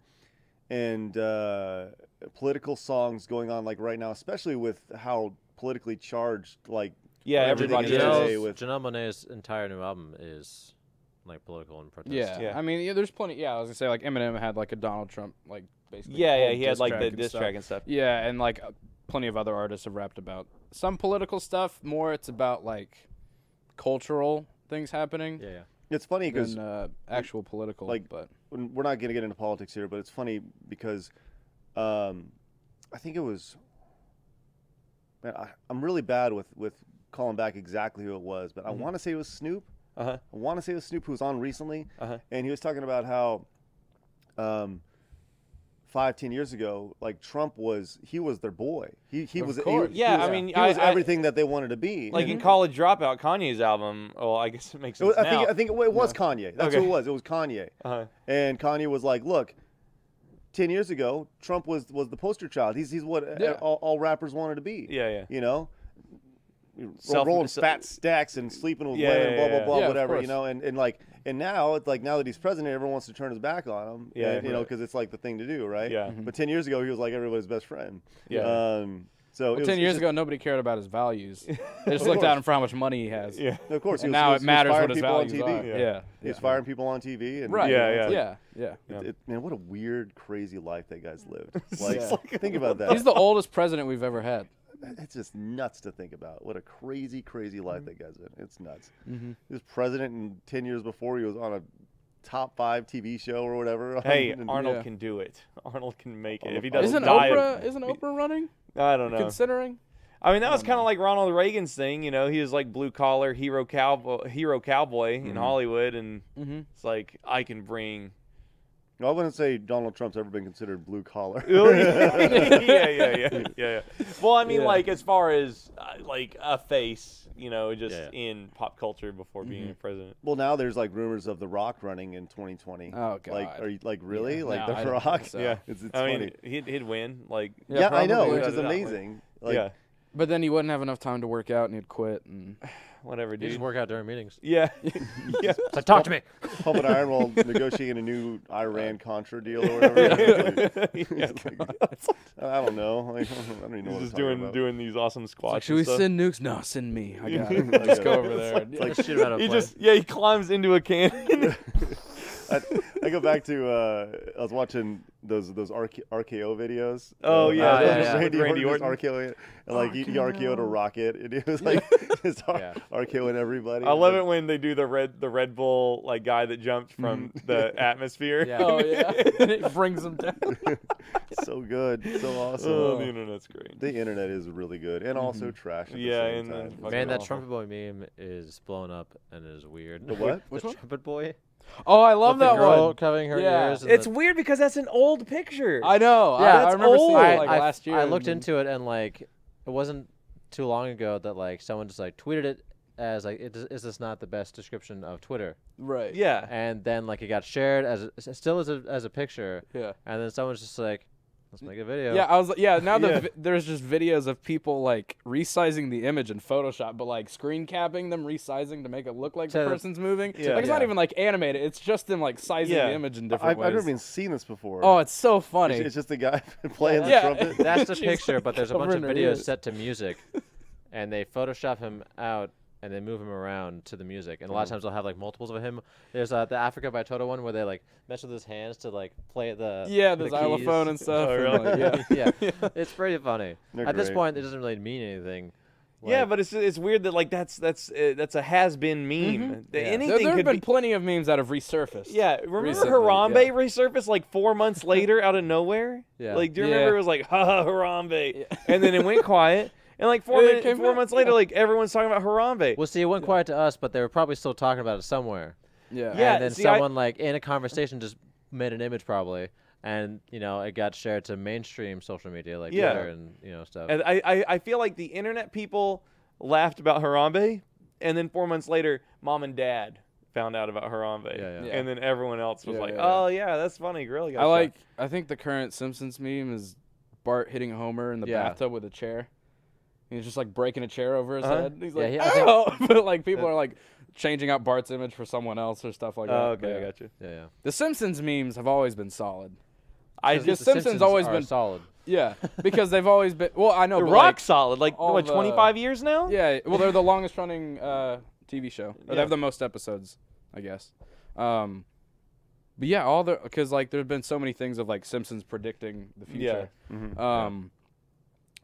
political songs going on like right now, especially with how politically charged like Yeah, everything everybody is is. today with Janelle Monáe's entire new album is like political and protest. Yeah. Yeah. I mean, there's plenty. Yeah, I was gonna say like Eminem had like a Donald Trump like basically. Yeah, whole he had diss like track the and diss stuff. track and stuff. Yeah, and like plenty of other artists have rapped about some political stuff. More, it's about like cultural things happening Yeah. it's funny because than actual political. like, but we're not going to get into politics here, but it's funny because I think it was. Man, I'm really bad with calling back exactly who it was, but I want to say it was Snoop. Uh-huh. I want to say it was Snoop who was on recently, Uh-huh. and he was talking about how 5-10 years ago, like Trump was their boy. He Of was course. he Yeah, was, I mean, he was I- everything that they wanted to be. Like in College Dropout, Kanye's album. Well, I guess it makes It sense was- now. I think it was Kanye. That's Okay. who it was. It was Kanye. Uh-huh. And Kanye was like, "Look, 10 years ago, Trump was the poster child. He's what Yeah. all rappers wanted to be. Yeah, yeah. You know, Self- rolling se- fat stacks and sleeping with Yeah, women, yeah, blah blah yeah. blah, Yeah, of whatever. You course. know, and now it's like now that he's president, everyone wants to turn his back on him. Yeah, and, you know, right. because it's like the thing to do, right? Yeah. But 10 years ago, he was like everybody's best friend. Yeah. So well, it 10 was years just- ago, nobody cared about his values. They just Of looked course. at him for how much money he has. Yeah. of course, And he was, now he it was matters firing what his people on values TV. are. Yeah. Yeah. He was firing people on TV. And, Right. you know, Yeah, it's yeah. Yeah. Yeah. Man, what a weird, crazy life that guy's lived. Yeah. Think about that. He's the oldest president we've ever had. It's just nuts to think about. What a crazy, crazy life that guy's in. It's nuts. Mm-hmm. He was president, and 10 years before, he was on a top 5 TV show or whatever. Hey, And- Arnold Yeah. can do it. Arnold can make it. Arnold- If he doesn't Isn't die, Oprah running? I don't know. Considering? I mean, that was kind of like Ronald Reagan's thing. You know, he was like blue collar hero cowboy in Hollywood, and Mm-hmm. it's like I can bring. I wouldn't say Donald Trump's ever been considered blue collar. yeah. Well, I mean, Yeah. like as far as like a face, you know, just Yeah. in pop culture before being a president. Well, now there's like rumors of The Rock running in 2020. Oh, God. Like, are you like really Yeah. like No, The I don't Rock? think so. Yeah, It's I funny. mean, he'd win. Like, Yeah, I know, probably. which is Yeah. amazing. Like, yeah, But then he wouldn't have enough time to work out, and he'd quit. And Whatever, You dude. just work out during meetings. Yeah. Yeah. It's like, talk to me. Pumping iron while negotiating a new Iran-Contra deal or whatever. Yeah. I don't know. Like, I don't even know what Just I'm talking about. doing these awesome squats. should we and stuff. send nukes? No, send me. I got it. Like, Just go over there. Like, shoot him out of a He plane. just he climbs into a cannon. I go back to I was watching those RKO videos. Oh, yeah, yeah, yeah. Randy, Randy Orton. Orton. RKO, and like he RKO'd a rocket, and it was like just Yeah. RKOing everybody. I love it when they do the Red Bull like guy that jumped from the atmosphere. Yeah. Oh yeah, and it brings them down. So good, so awesome. Oh, the internet's great. The internet is really good and also trash. At the Yeah, same and time. fucking Man, that awful. trumpet boy meme is blowing up and is weird. The what? Which The one? trumpet boy. Oh, I love With the that girl one. covering her Yeah. ears. And It's the, weird because that's an old picture. I know. Yeah, I that's remember old. seeing it like last year. I and looked then- into it and like it wasn't too long ago that like someone just like tweeted it as like is this not the best description of Twitter? Right. Yeah. And then like it got shared still as a picture, Yeah. and then someone's just like, let's make a video. Yeah, I was like, yeah. Now Yeah. there's just videos of people like resizing the image in Photoshop, but like screen capping them, resizing to make it look like the To- person's moving. Yeah. Like it's not Yeah. even like animated. It's just them like sizing Yeah. the image in different I've ways. never even seen this before. Oh, it's so funny. It's just a guy playing the Yeah. trumpet. That's the She's, picture, like, but there's a bunch of covering her videos ears. set to music, and they Photoshop him out and they move him around to the music. And a lot of times they'll have like multiples of him. There's the Africa by Toto one where they like mess with his hands to like play the Yeah, the the xylophone keys. and stuff. Oh, and, really? like, yeah, it's pretty funny. They're At this great. point, it doesn't really mean anything. Yeah, Like, but it's weird that like that's a has-been meme. That Yeah. Anything there have could been be. plenty of memes that have resurfaced. Yeah, remember recently, Harambe yeah. resurfaced like 4 months later out of nowhere? Yeah. Like, do you Yeah. remember it was like, ha Harambe, Yeah. and then it went quiet, and like And it came four back, months later, yeah. like everyone's talking about Harambe. well, see, it went quiet to us, but they were probably still talking about it somewhere. Yeah. Yeah, And then see, I- someone like in a conversation just made an image probably, and it got shared to mainstream social media like Yeah. Twitter and stuff. And I feel like the internet people laughed about Harambe, and then 4 months later, mom and dad found out about Harambe, Yeah, yeah. and then everyone else was Yeah, like, yeah, oh yeah, that's funny, Gorilla got I shot. like. I think the current Simpsons meme is Bart hitting Homer in the Yeah. bathtub with a chair. He's just like breaking a chair over his Uh-huh. head. He's Yeah, like, he- I think- "Ow!" But like people are like changing out Bart's image for someone else or stuff like that. Oh, But, okay, I yeah. got you. yeah. The Simpsons memes have always been solid. I Because just The Simpsons always are been- solid. Yeah, because they've always been. Well, I know. they're but, rock like, solid. Like all what, the- 25 years now? Yeah, well, they're the longest running TV show. Or Yeah. they have the most episodes, I guess. But yeah, because like there's been so many things of like Simpsons predicting the future.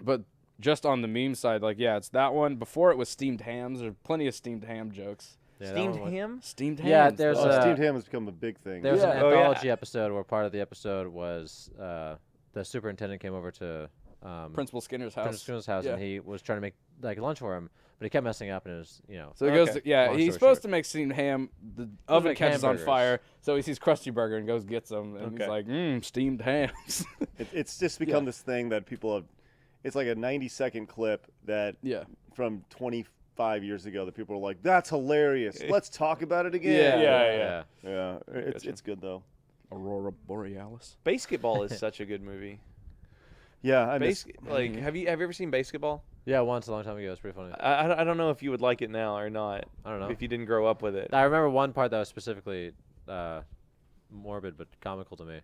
But just on the meme side, like yeah, it's that one. Before it was steamed hams. There's plenty of steamed ham jokes. Yeah, that Steamed one went- ham. Steamed Yeah, hams. there's though. a- Steamed ham has become a big thing. There was Yeah. an Oh, yeah. anthology episode where part of the episode was the superintendent came over to Principal Skinner's house. Prince Skinner's house, Yeah. and he was trying to make like lunch for him, but he kept messing up, and it was So he Okay. goes, yeah, Long he's story supposed short. to make steamed ham. The oven make catches on hamburgers. fire, so he sees Krusty Burger and goes gets them, and Okay. he's like, steamed hams. It's just become this thing that people have. It's like a 90-second clip that yeah, from 25 years ago that people are like, "That's hilarious. Let's talk about it again." Yeah. Yeah. It's Gotcha. it's good though. Aurora Borealis. Basketball is such a good movie. Yeah, I miss. Like, have you ever seen Basketball? Yeah, once a long time ago. It was pretty funny. I don't know if you would like it now or not. I don't know. If you didn't grow up with it. I remember one part that was specifically morbid but comical to me.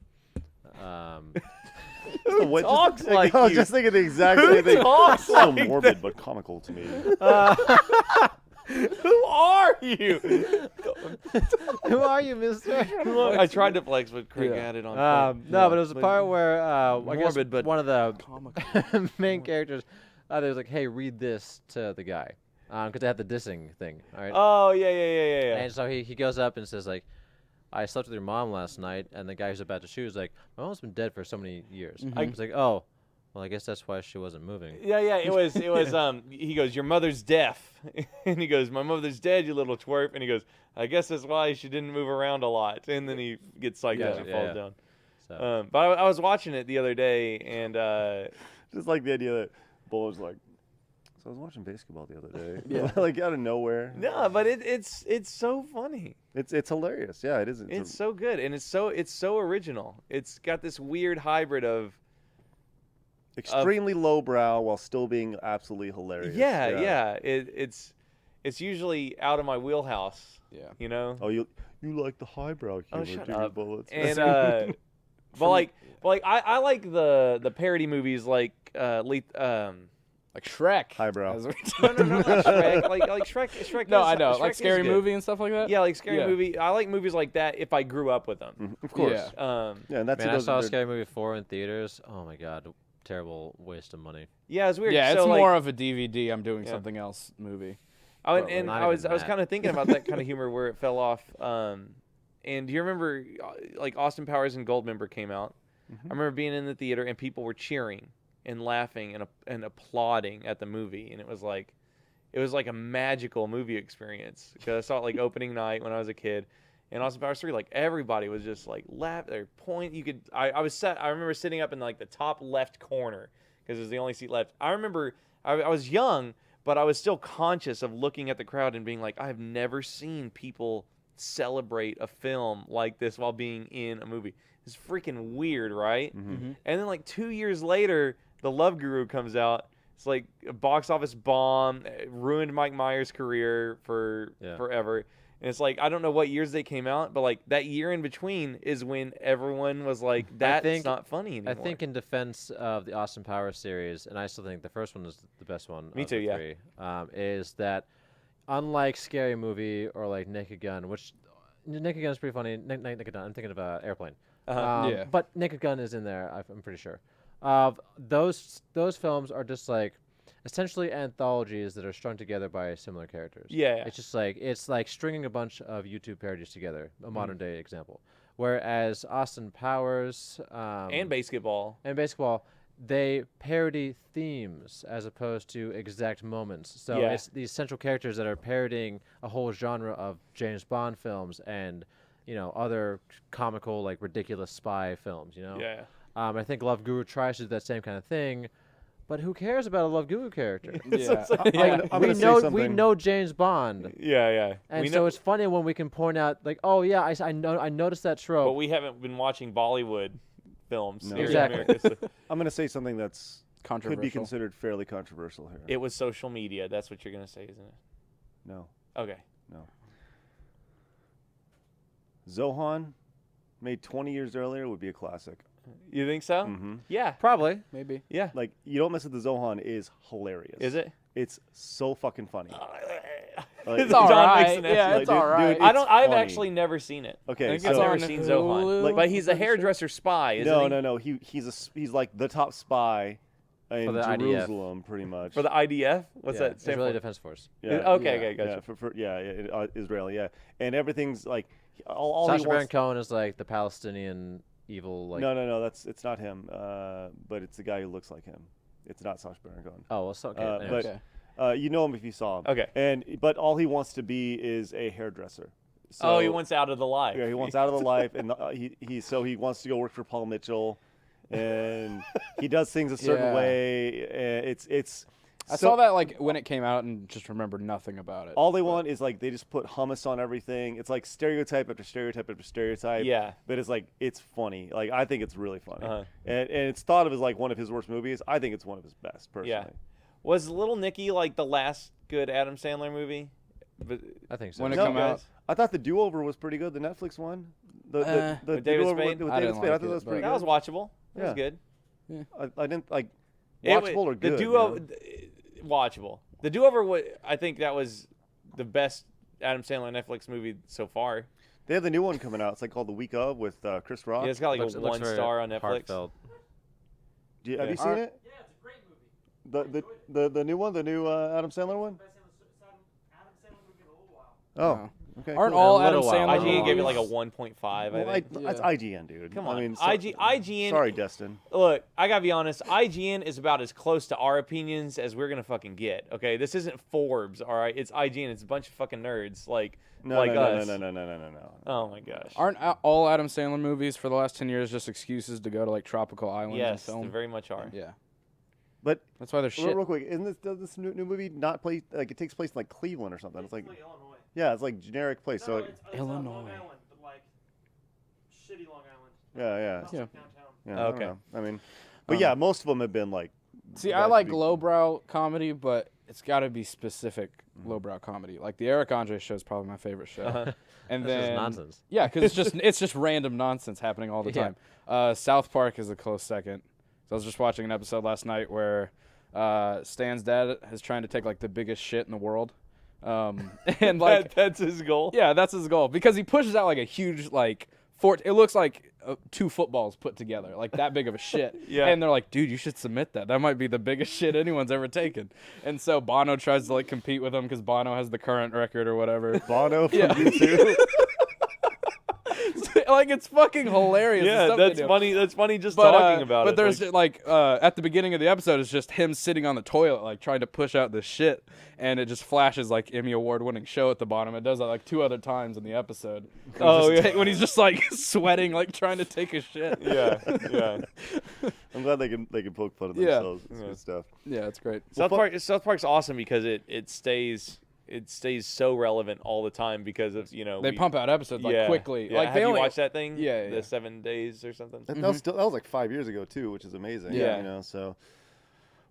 What talks just, like I was you? just thinking the exact same thing. talks So like morbid but comical to me. Who are you? Who are you, Mister? I tried to flex, but Craig Yeah. had it on. No, but it was a part where I guess Morbid, but one of the Comical. main characters, they was like, "Hey, read this to the guy," because they had the dissing thing. All right. Oh yeah. And so he goes up and says like, "I slept with your mom last night," and the guy who's about to shoot is like, "My mom's been dead for so many years." I was like, "Oh, well, I guess that's why she wasn't moving." Yeah. It was. He goes, "Your mother's deaf," and he goes, "My mother's dead, you little twerp," and he goes, "I guess that's why she didn't move around a lot," and then he gets psyched out and falls down. So But I was watching it the other day, and Just like the idea that Buller's like, so I was watching basketball the other day. Yeah. Like out of nowhere. no, but it's so funny. It's hilarious. Yeah, it is. It's so good, and it's so original. It's got this weird hybrid of extremely lowbrow while still being absolutely hilarious. Yeah. It's usually out of my wheelhouse. Yeah. You know. Oh, you like the highbrow humor, shut Jimmy up. Bullets. And but I like the parody movies like Like Shrek. Highbrow. As we- no, not Shrek. Like Shrek. No, is- I know. Shrek Like is Scary good. Movie and stuff like that? Yeah, like Scary Yeah. Movie. I like movies like that if I grew up with them. Of course. Yeah. Yeah, and that's Man, I those saw are- Scary Movie 4 in theaters. Oh my god, terrible waste of money. Yeah, it's weird. Yeah, so, it's like, more of a DVD I'm doing Yeah. something else movie. And Not I was even that. kind of thinking about that kind of humor where it fell off. And do you remember like Austin Powers and Goldmember came out? I remember being in the theater and people were cheering and laughing and applauding at the movie, and it was like a magical movie experience because I saw it like opening night when I was a kid. And Austin Powers 3, like everybody was just like laugh or point. You could I remember sitting up in like the top left corner because it was the only seat left. I remember I was young, but I was still conscious of looking at the crowd and being like, I have never seen people celebrate a film like this while being in a movie. It's freaking weird, right? Mm-hmm. And then like 2 years later, The Love Guru comes out. It's like a box office bomb, ruined Mike Myers' career for forever. And it's like I don't know what years they came out, but like that year in between is when everyone was like, "That's not funny anymore." I think in defense of the Austin Powers series, and I still think the first one is the best one. Me of too, the yeah. three, is that unlike Scary Movie or like Naked Gun, which Naked Gun is pretty funny. Naked Gun. I'm thinking of Airplane. Yeah. But Naked Gun is in there. I'm pretty sure. Those films are just like essentially anthologies that are strung together by similar characters. Yeah. It's like stringing a bunch of YouTube parodies together. A modern day example. Whereas Austin Powers and basketball. they parody themes as opposed to exact moments. So Yeah. it's these central characters that are parodying a whole genre of James Bond films and other comical like ridiculous spy films. Yeah. I think Love Guru tries to do that same kind of thing, but who cares about a Love Guru character? Yeah. I'm gonna say we something. know James Bond, Yeah. and We so know, it's funny when we can point out like, oh yeah, I noticed that trope. but we haven't been watching Bollywood films. No. here in Exactly. America, so I'm going to say something that's could Controversial. be considered fairly controversial here. it was social media. That's what you're gonna say, isn't it? No. Okay. Zohan, made 20 years earlier, would be a classic. You think so? Mm-hmm. Yeah. Probably. Maybe. Yeah. Like, You Don't Mess With the Zohan is hilarious. Is it? It's so fucking funny. Like, It's all John right. makes an Yeah, excellent- it's dude, all right. dude, I don't. I've funny. actually never seen it. Okay, I think I've it's so never on seen Hulu, Zohan. But he's a I'm pretty sure. hairdresser spy, isn't he? no. He's like the top spy in the IDF. Jerusalem, pretty much. For the IDF? What's that stand Israeli for? Defense Force. yeah. Okay, gotcha. Israel, yeah. And everything's like all Sacha he Baron wants. Cohen is like the Palestinian evil. Like, No, it's not him. But it's the guy who looks like him. It's not Sacha Baron Cohen. oh, well, so, okay. but- anyways. Okay. You know him if you saw him. Okay. But all he wants to be is a hairdresser. Oh, he So- wants out of the life. Yeah, he wants out of the life, and he wants to go work for Paul Mitchell, and he does things a certain Yeah. way. And it's. I saw that like when it came out and just remembered nothing about it. All they want is like they just put hummus on everything. It's like stereotype after stereotype after stereotype. Yeah. But it's like it's funny. Like I think it's really funny, Uh-huh. and it's thought of as like one of his worst movies. I think it's one of his best personally. Was Little Nicky like the last good Adam Sandler movie? But I think so. When it No, come out, I thought the Do Over was pretty good. The Netflix one. The With David Do-Over Spade? With I David didn't Spade. I like thought that it, was pretty but- that good. was watchable. It was Yeah. good. I didn't like It wa- watchable or the good. duo, you know? watchable. The Do Over. I think that was the best Adam Sandler Netflix movie so far. They have the new one coming out. It's like called The Week Of with Chris Rock. Yeah, it's got like Looks- a it looks 1 very star on Netflix. heartfelt. Have Okay. you seen Alright. it? Yeah, it's a great movie. The new one, the new Adam Sandler one. Best Adam Sandler movie in a little while. Oh, okay. aren't cool. all A Adam little while. Sandler IGN gave it like a movies- 1.5. Well, I think. that's Yeah. IGN, dude. Come I on, mean, IGN. Sorry, Destin. Look, I gotta be honest. IGN is about as close to our opinions as we're gonna fucking get. Okay, this isn't Forbes. All right, it's IGN. It's a bunch of fucking nerds like No, like no, us. no. Oh my gosh. Aren't all Adam Sandler movies for the last 10 years just excuses to go to like tropical islands Yes, and they film? very much are. Yeah, But that's why they're shit. real quick, isn't this new movie not play like it takes place in like Cleveland or something? It's like Illinois. yeah, it's like generic place. No, So it's Illinois. Long Island, but like shitty Long Island. yeah. Not Yeah. like downtown. Yeah, I don't Okay. know. I mean, But yeah, most of them have been like. See, I like lowbrow comedy, but it's got to be specific lowbrow comedy. Like the Eric Andre show is probably my favorite show. And That's just then nonsense. Yeah, because it's just random nonsense happening all the Yeah. time. South Park is a close second. So I was just watching an episode last night where Stan's dad is trying to take like the biggest shit in the world, and like that's his goal. yeah, that's his goal because he pushes out like a huge like fort. It looks like 2 footballs put together, like that big of a shit. Yeah. And they're like, dude, you should submit that. That might be the biggest shit anyone's ever taken. And so Bono tries to like compete with him because Bono has the current record or whatever. Bono from Yeah. U2. Like it's fucking hilarious. the Yeah, stuff they that's do. funny. That's funny just But, talking about but it. there's like, at the beginning of the episode, it's just him sitting on the toilet, like trying to push out this shit, and it just flashes like Emmy award-winning show at the bottom. It does that like 2 other times in the episode. Oh, yeah. When he's just like sweating, like trying to take a shit. yeah, yeah. I'm glad they can poke fun at Yeah. themselves. It's good stuff. Yeah, it's great. South Park's awesome because it stays so relevant all the time because of They pump out episodes like yeah, quickly. Yeah. Like Have they you only watched that thing? Yeah, yeah. The 7 days or something. That was still, that was like 5 years ago too, which is amazing. Yeah. You know, so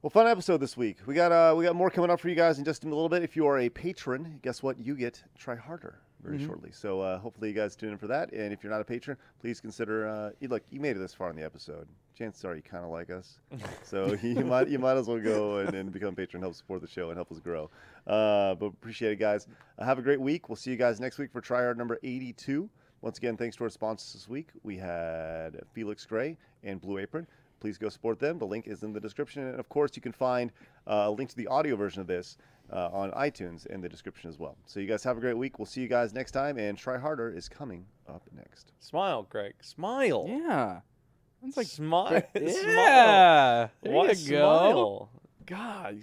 well, fun episode this week. We got more coming up for you guys in just a little bit. If you are a patron, guess what? You get Try Harder very shortly. So hopefully you guys tune in for that. And if you're not a patron, please consider. Look, you made it this far in the episode. Chances are you kind of like us, so you might as well go and become a patron, help support the show, and help us grow. But appreciate it, guys. Have a great week. We'll see you guys next week for Try Hard number 82. Once again, thanks to our sponsors this week. We had Felix Gray and Blue Apron. Please go support them. The link is in the description. And, of course, you can find a link to the audio version of this on iTunes in the description as well. So you guys have a great week. We'll see you guys next time. And Try Harder is coming up next. Smile, Greg. Smile. Yeah. It's like Smile. yeah. There What? you go. Smile. God.